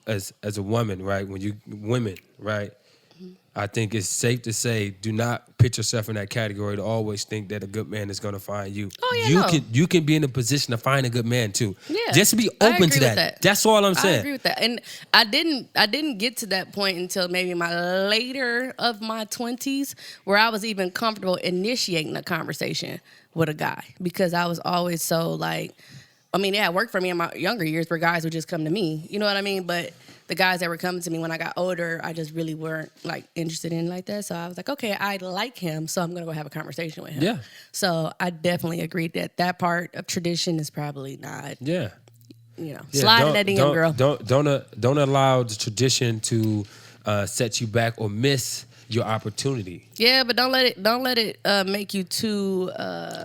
a woman, right? When you women, right? I think it's safe to say, do not put yourself in that category to always think that a good man is going to find you. Oh, yeah, you no. can be in a position to find a good man too. Yeah, just be I open agree to with that. That's all I'm I saying. agree with that. And I didn't get to that point until maybe my later of my 20s where I was even comfortable initiating a conversation with a guy because I was always so like, I mean, yeah, it worked for me in my younger years where guys would just come to me. You know what I mean? But the guys that were coming to me when I got older, I just really weren't like interested in like that. So I was like, okay, I like him, so I'm gonna go have a conversation with him. Yeah. So I definitely agreed that part of tradition is probably not, Yeah. Yeah, Yeah, in that DM, girl. Don't allow the tradition to set you back or miss your opportunity. Yeah, but don't let it make you too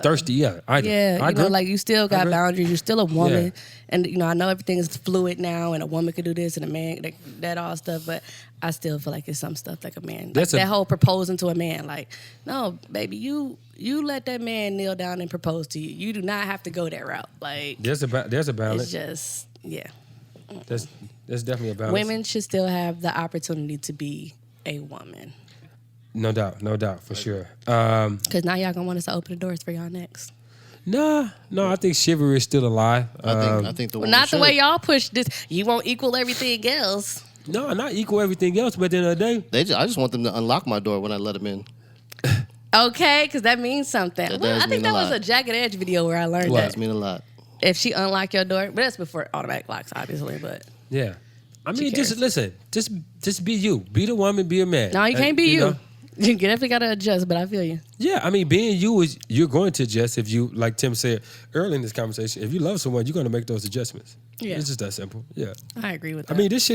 Thirsty, yeah. I agree. like you still got agree. boundaries. You're still a woman, Yeah. and I know everything is fluid now, and a woman could do this, and a man that all stuff. But I still feel like it's some stuff like a man. Like That's that whole proposing to a man, like, no, baby, you let that man kneel down and propose to you. You do not have to go that route. Like There's a balance. it's just There's definitely a balance. women should still have the opportunity to be a woman. No doubt, for sure. Because now y'all gonna want us to open the doors for y'all next. No, I think chivalry is still alive. I think the Well, woman not the way should. y'all push this. You won't equal everything else. No, not equal everything else, but at the end of the day, I just want them to unlock my door when I let them in. Okay, because that means something. That Well, does I think mean that a was lot. a Jagged Edge video where I learned It that. does mean a lot. If she unlock your door, but that's before automatic locks, obviously. But yeah. I mean, cares? just listen. Just be you. Be the woman. Be a man. no, you can't be you. know? You definitely gotta adjust. But I feel you. Yeah, I mean, being you is you're going to adjust if you, like Tim said early in this conversation. If you love someone, you're going to make those adjustments. Yeah. It's just that simple. Yeah. I agree with that. I mean, this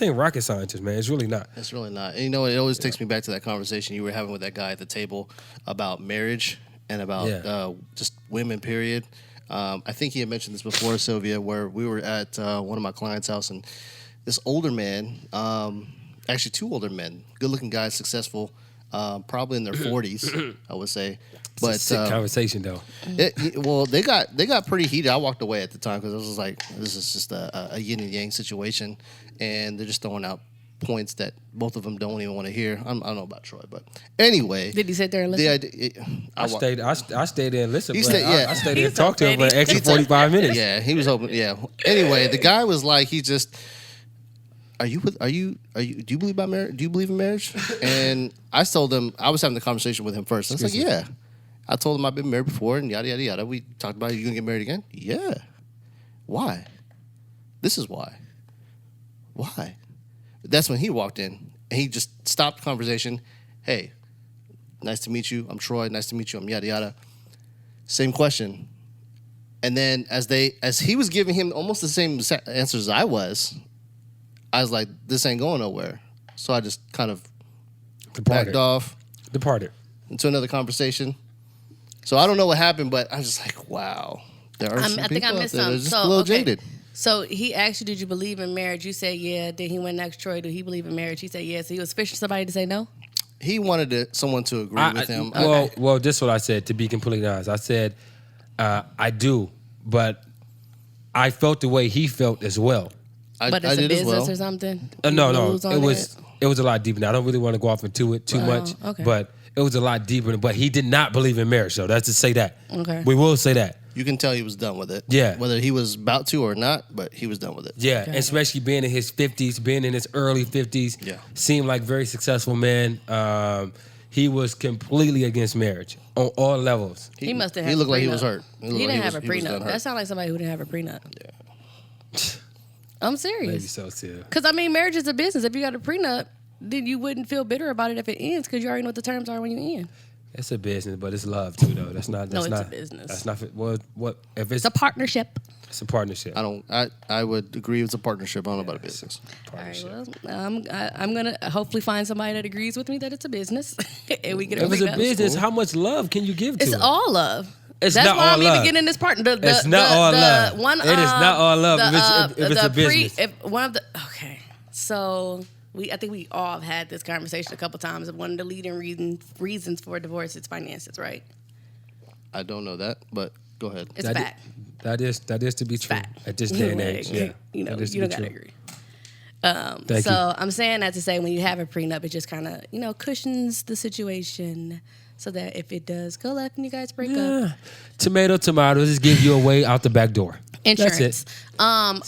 ain't rocket scientist, man. It's really not. It's really not. And you know, it always takes me back to that conversation you were having with that guy at the table about marriage and about just women, period. I think he had mentioned this before, Sylvia, where we were at one of my clients' house, and this older man, actually two older men, good-looking guys, successful, probably in their 40s, I would say. But It's a sick conversation, though. they got pretty heated. I walked away at the time because I was like, this is just a yin and yang situation, and they're just throwing out points that both of them don't even want to hear. I don't know about Troy, but anyway. Did he sit there and listen? I stayed there and listened. He but stayed- yeah. I stayed there and He's so talked to him for an petty. extra 45 minutes. Yeah, he was hoping. Yeah. Anyway, the guy was like, he just, do you believe about marriage? Do you believe in marriage? And I told him, I was having the conversation with him first. I was like, yeah. I told him I've been married before and yada, yada, yada. We talked about, you going to get married again? Yeah. Why? This is why. Why? That's when he walked in and he just stopped the conversation. Hey, nice to meet you. I'm Troy. Nice to meet you. I'm yada, yada. Same question. And then as he was giving him almost the same answers as I was like, this ain't going nowhere. So I just kind of backed off Departed. into another conversation. So I don't know what happened, but I was just like, wow. There are some I people think I out missed there that are some. just So, a little okay. jaded. So he asked you, did you believe in marriage? You said yeah. Then he went and asked Troy, do he believe in marriage? He said yes. So he was fishing somebody to say no? He wanted someone to agree with him. Well, this is what I said, to be completely honest. I said, I do, but I felt the way he felt as well. But it's a business or something? No. It was a lot deeper. Now, I don't really want to go off into it too much, okay. but it was a lot deeper. But he did not believe in marriage, though. That's to say that. Okay. We will say that. You can tell he was done with it. Yeah. Whether he was about to or not, but he was done with it. Yeah, especially being in his 50s, being in his early 50s. Yeah. Seemed like very successful man. He was completely against marriage on all levels. He must have had He looked a like he prenup. was hurt. He didn't have a prenup. That sounds like somebody who didn't have a prenup. Yeah. I'm Maybe serious. so, too. Because, I mean, marriage is a business. If you got a prenup, then you wouldn't feel bitter about it if it ends because you already know what the terms are when you end. It's a business, but it's love, too, though. That's not... It's a business. That's not... What if It's a partnership. It's a partnership. I would agree it's a partnership. I don't know about a business. All right, well, I'm going to hopefully find somebody that agrees with me that it's a business. And we get If it's a prenup. business, how much love can you give to It's it? all love. It's That's not why all I'm love. even getting in this partner. It's not all love. It is not all love if it's a business. Okay, so I think we all have had this conversation a couple times of one of the leading reasons for divorce is finances, right? I don't know that, but go ahead. It's a fact. That is to be true Fact. at this day and age. Yeah, You know, That is to you be don't gotta true. agree. Thank So you. I'm saying that to say when you have a prenup, it just kind of cushions the situation so that if it does go left and you guys break up, Yeah. Tomato, just give you a way out the back door. insurance. That's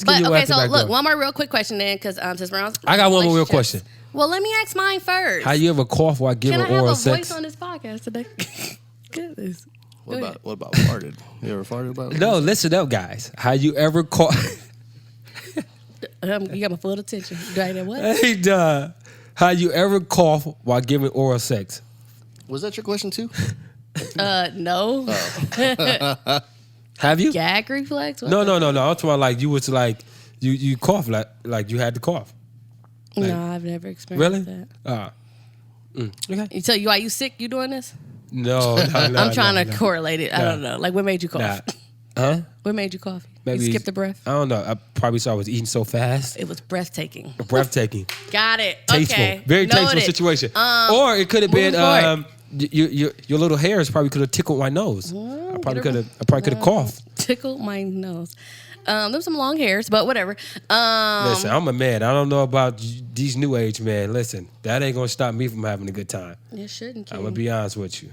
it. But give you a way okay, out the so back look, door. one more real quick question then, because since we're on I got one more real relationships. question. Well, let me ask mine first. How you ever cough while giving Can I have oral a sex? voice on this podcast today? Goodness. Go ahead. What about farted? You ever farted about it? No, listen up, guys. How you ever cough? You got my full attention. Do I know what? Hey, duh. How you ever cough while giving oral sex? Was that your question too? No. Have you? Gag reflex? What No. the- I'm talking about like you was like you cough like you had to cough. No, I've never experienced Really? that. Okay. You tell you why you sick? You doing this? No. I'm trying to correlate it. I don't know. Like, what made you cough? Nah. Huh? What made you cough? Maybe You skipped a breath? I don't know. I probably saw I was eating so fast. It was breathtaking. Breathtaking. Got it. Tasteful. Okay. Very tasteful Noted. situation. Or it could have been moving forward. your little hairs probably could have tickled my nose. I probably could have coughed. Tickled my nose. There's some long hairs, but whatever. Listen, I'm a man. I don't know about these new age men. Listen, that ain't gonna stop me from having a good time. It shouldn't. I'm gonna be honest with you.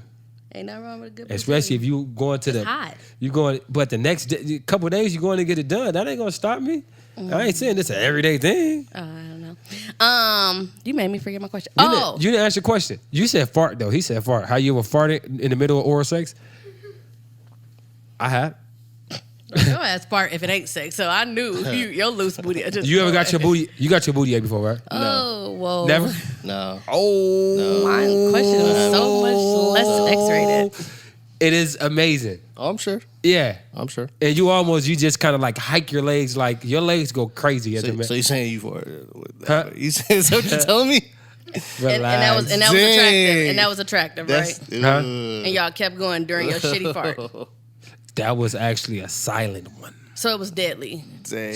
Ain't nothing wrong with a good. Especially if you going to It's hot. you going, but the next day, couple of days you going to get it done. That ain't gonna stop me. I ain't saying this an everyday thing. I don't know. You made me forget my question. Oh, You didn't answer the question. You said fart though. He said fart. How you ever farted in the middle of oral sex? I have. your ass part if it ain't sex. So I knew your loose booty. I just You ever got your booty? You got your booty ate before, right? Oh, whoa. Never. No. Oh, My question was so much less X-rated. it is amazing. Oh, I'm sure. Yeah. I'm sure. And you just kind of like hike your legs, like your legs go crazy at the So minute. you're saying you farted? Huh? You saying is that what you're telling me? And that was attractive. Dang. And that was attractive, right? Huh? And y'all kept going during your shitty fart. That was actually a silent one. So it was deadly. Dang.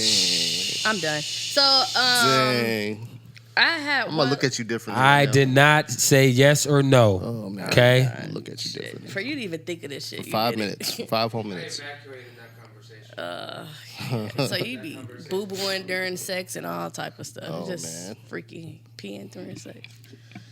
I'm done. So Dang. I had I'm gonna look at you differently. I now. did not say yes or no. Oh man. Okay. I'm gonna look at you differently. for you to even think of this shit. you 5 did it. minutes. 5 whole minutes. Evacuated that conversation. So you be boo booing during sex and all type of stuff. Oh, Just man. freaky peeing during sex.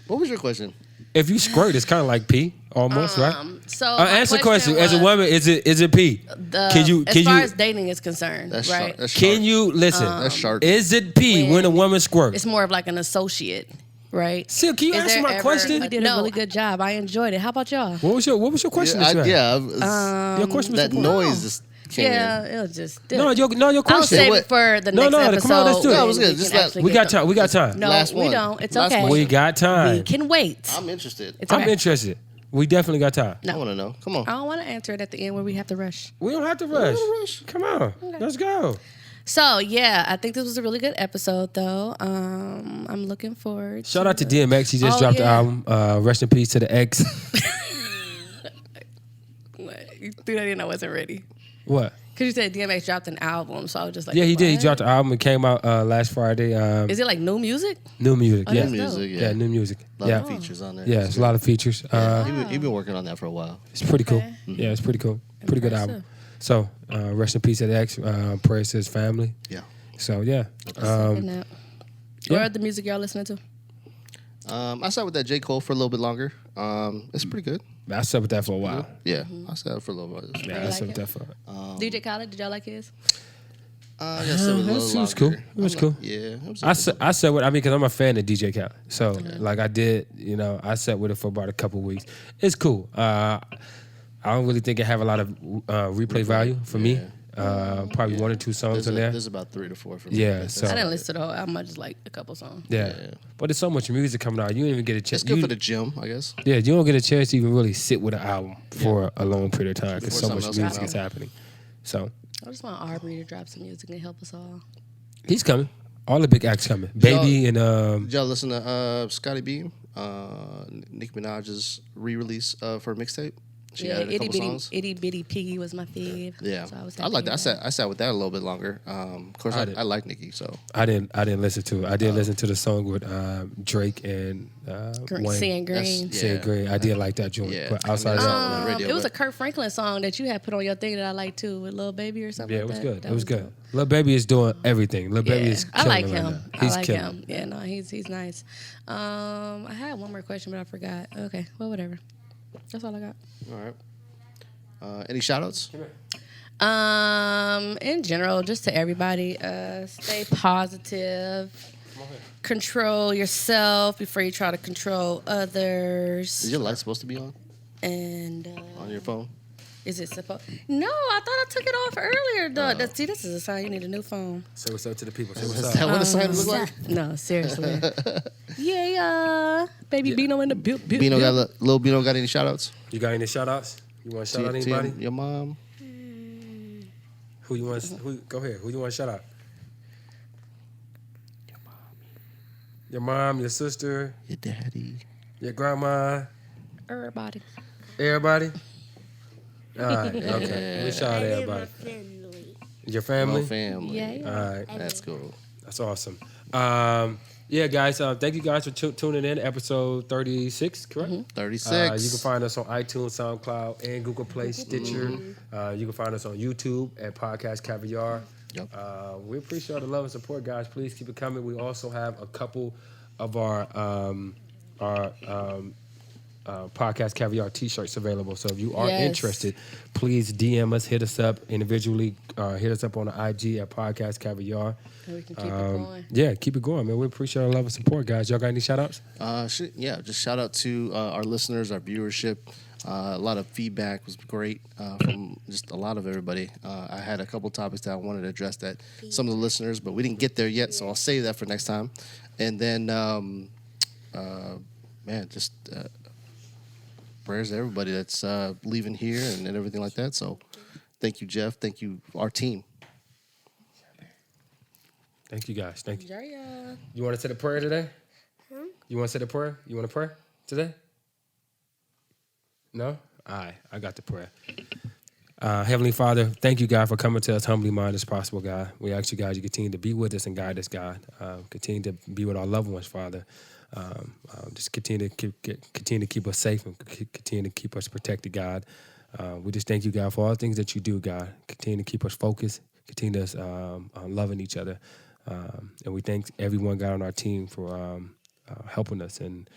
What was your question? If you squirt, it's kind of like pee, almost, right? So my Answer the question. As a was woman, is it pee? as far as dating is concerned, That's right? sharp. That's Can sharp. you listen? That's sharp. Is it pee when a woman squirts? It's more of like an associate, right? Sil, can you Is answer there my ever- question? You did a really good job. I enjoyed it. How about y'all? What was your question? Yeah, that you had? Your question was that important. noise just came Yeah, in. it was just. No, your I'll question. save What? it for the No, next no, episode. come on, let's do it. when No, it was good. we Just can let- actually We get got time. We got time. No, Last we one. don't. It's Last okay. one. We got We time. can wait. I'm interested. It's I'm okay. interested. We definitely got time. I want to know. Come on. I don't want to answer it at the end where we have to rush. We don't have to rush. rush. Come on, let's go. So yeah, I think this was a really good episode, though. I'm looking forward. Shout out to DMX. He just Oh, dropped yeah. the album. Rest in peace to the ex. You threw that in. I wasn't ready. What? Because you said DMX dropped an album, so I was just like, Yeah, he did. He what? dropped an album. It came out last Friday. Is it like new music? New music. Oh, Yeah. that's dope. Music, Yeah, new music. A lot Yeah. of features on there. Yeah, it's a lot of features. He been working on that for a while. It's pretty cool. Okay. Yeah, it's pretty cool. Pretty good Impressive. album. So, rest in peace at X. Prayers to his family. Yeah. So, yeah. Second that. yeah. What other music y'all listening to? I sat with that J. Cole for a little bit longer. It's pretty good. I sat with that for a while. Yeah, I sat for a little bit. Yeah, I like sat with it? that for DJ Khaled, did y'all like his? I guess it was a little it was cool. longer. It was cool. Yeah, it was. I sat with, because I'm a fan of DJ Khaled. So, like I did, I sat with it for about a couple weeks. It's cool. I don't really think it have a lot of replay value for me. Probably one or two songs in there. There's about 3 to 4 for me. Yeah, That's so- I it. didn't listen to the whole album. I just like a couple songs. Yeah. But there's so much music coming out. You don't even get a chance. It's good for the gym, I guess. Yeah, you don't get a chance to even really sit with an album for a long period of time because Before so much something else music comes is happening. So I just want Aubrey to drop some music and help us all. he's coming. All the big acts coming. Baby and Did y'all listen to Scotty Beam? Nicki Minaj's re-release of her mixtape. She added a couple songs. Itty Bitty Piggy was my fave. Yeah, So I was I happy like that. to hear I sat with that a little bit longer. Of course, I I did. like Nicki, so I didn't listen to it. I did listen to the song with Drake and Wayne. Seeing Green. That's- Saying Green. I did like that joint. Yeah. But outside of I mean, that, on the radio, It was but- a Kurt Franklin song that you had put on your thing that I liked too, with Lil Baby or something. yeah, it like was that. good. That it was good. dope. Lil Baby is doing everything. Lil Baby Yeah. is I killing like it right him. now. I He's like killing him. it. Yeah, no, he's nice. I had one more question, but I forgot. Okay, well, whatever. That's all I got. all right. Any shout outs? In general, just to everybody, stay positive. Control yourself before you try to control others. Is your light supposed to be on And your phone? is it supposed? No, I thought I took it off earlier. Though. See, this is a sign you need a new phone. Say what's up to the people. Say what's Is up. that what the sign look like? No, seriously. Yeah, baby Bino in the build. Bino Lil Bino got any shout outs? You got any shout outs? You want to shout out anybody? Your mom? Who you want? Go ahead. Who you want to shout out? Your mom, your sister, Your daddy? your grandma, Everybody. everybody. All right. Okay. We shout out everybody. Your family. No family. Yeah. All right. That's cool. That's awesome. Yeah, guys. Thank you guys for tuning in. Episode 36, correct? 36. You can find us on iTunes, SoundCloud, and Google Play, Stitcher. You can find us on YouTube at Podcast Caviar. Yep. We appreciate all the love and support, guys. Please keep it coming. We also have a couple of our Podcast Caviar T-shirts available. So if you are Yes. interested, please DM us, hit us up individually, hit us up on the IG at Podcast Caviar. And we can keep it going. Yeah, keep it going, man. We appreciate our love and support, guys. Y'all got any shout outs? Yeah, just shout out to our listeners, our viewership. A lot of feedback was great from just a lot of everybody. I had a couple topics that I wanted to address that some of the listeners, but we didn't get there yet, so I'll save that for next time. And then, just prayers to everybody that's leaving here and everything like that. So thank you, Jeff. Thank you, our team. Thank you, guys. Thank you. Yeah. You want to say the prayer today? You want to say the prayer? You want to pray today? No? All right. I got the prayer. Heavenly Father, thank you, God, for coming to us humbly minded as possible, God. We ask you, God, you continue to be with us and guide us, God. Continue to be with our loved ones, Father. Just continue to keep us safe and continue to keep us protected, God. We just thank you, God, for all the things that you do, God. Continue to keep us focused. Continue us loving each other. And we thank everyone, God, on our team for helping us and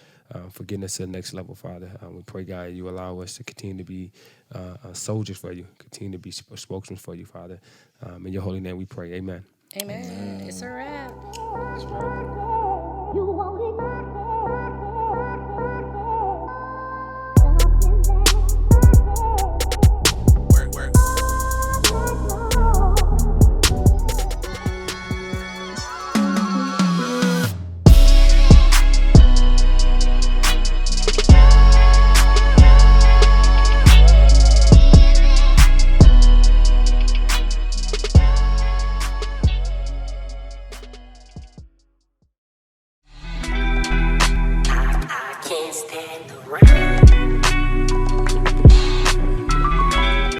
for getting us to the next level, Father. We pray, God, you allow us to continue to be soldiers for you, continue to be spokesmen for you, Father. In your holy name we pray. Amen. Amen. It's a wrap. You want it now? Can't stand the rain.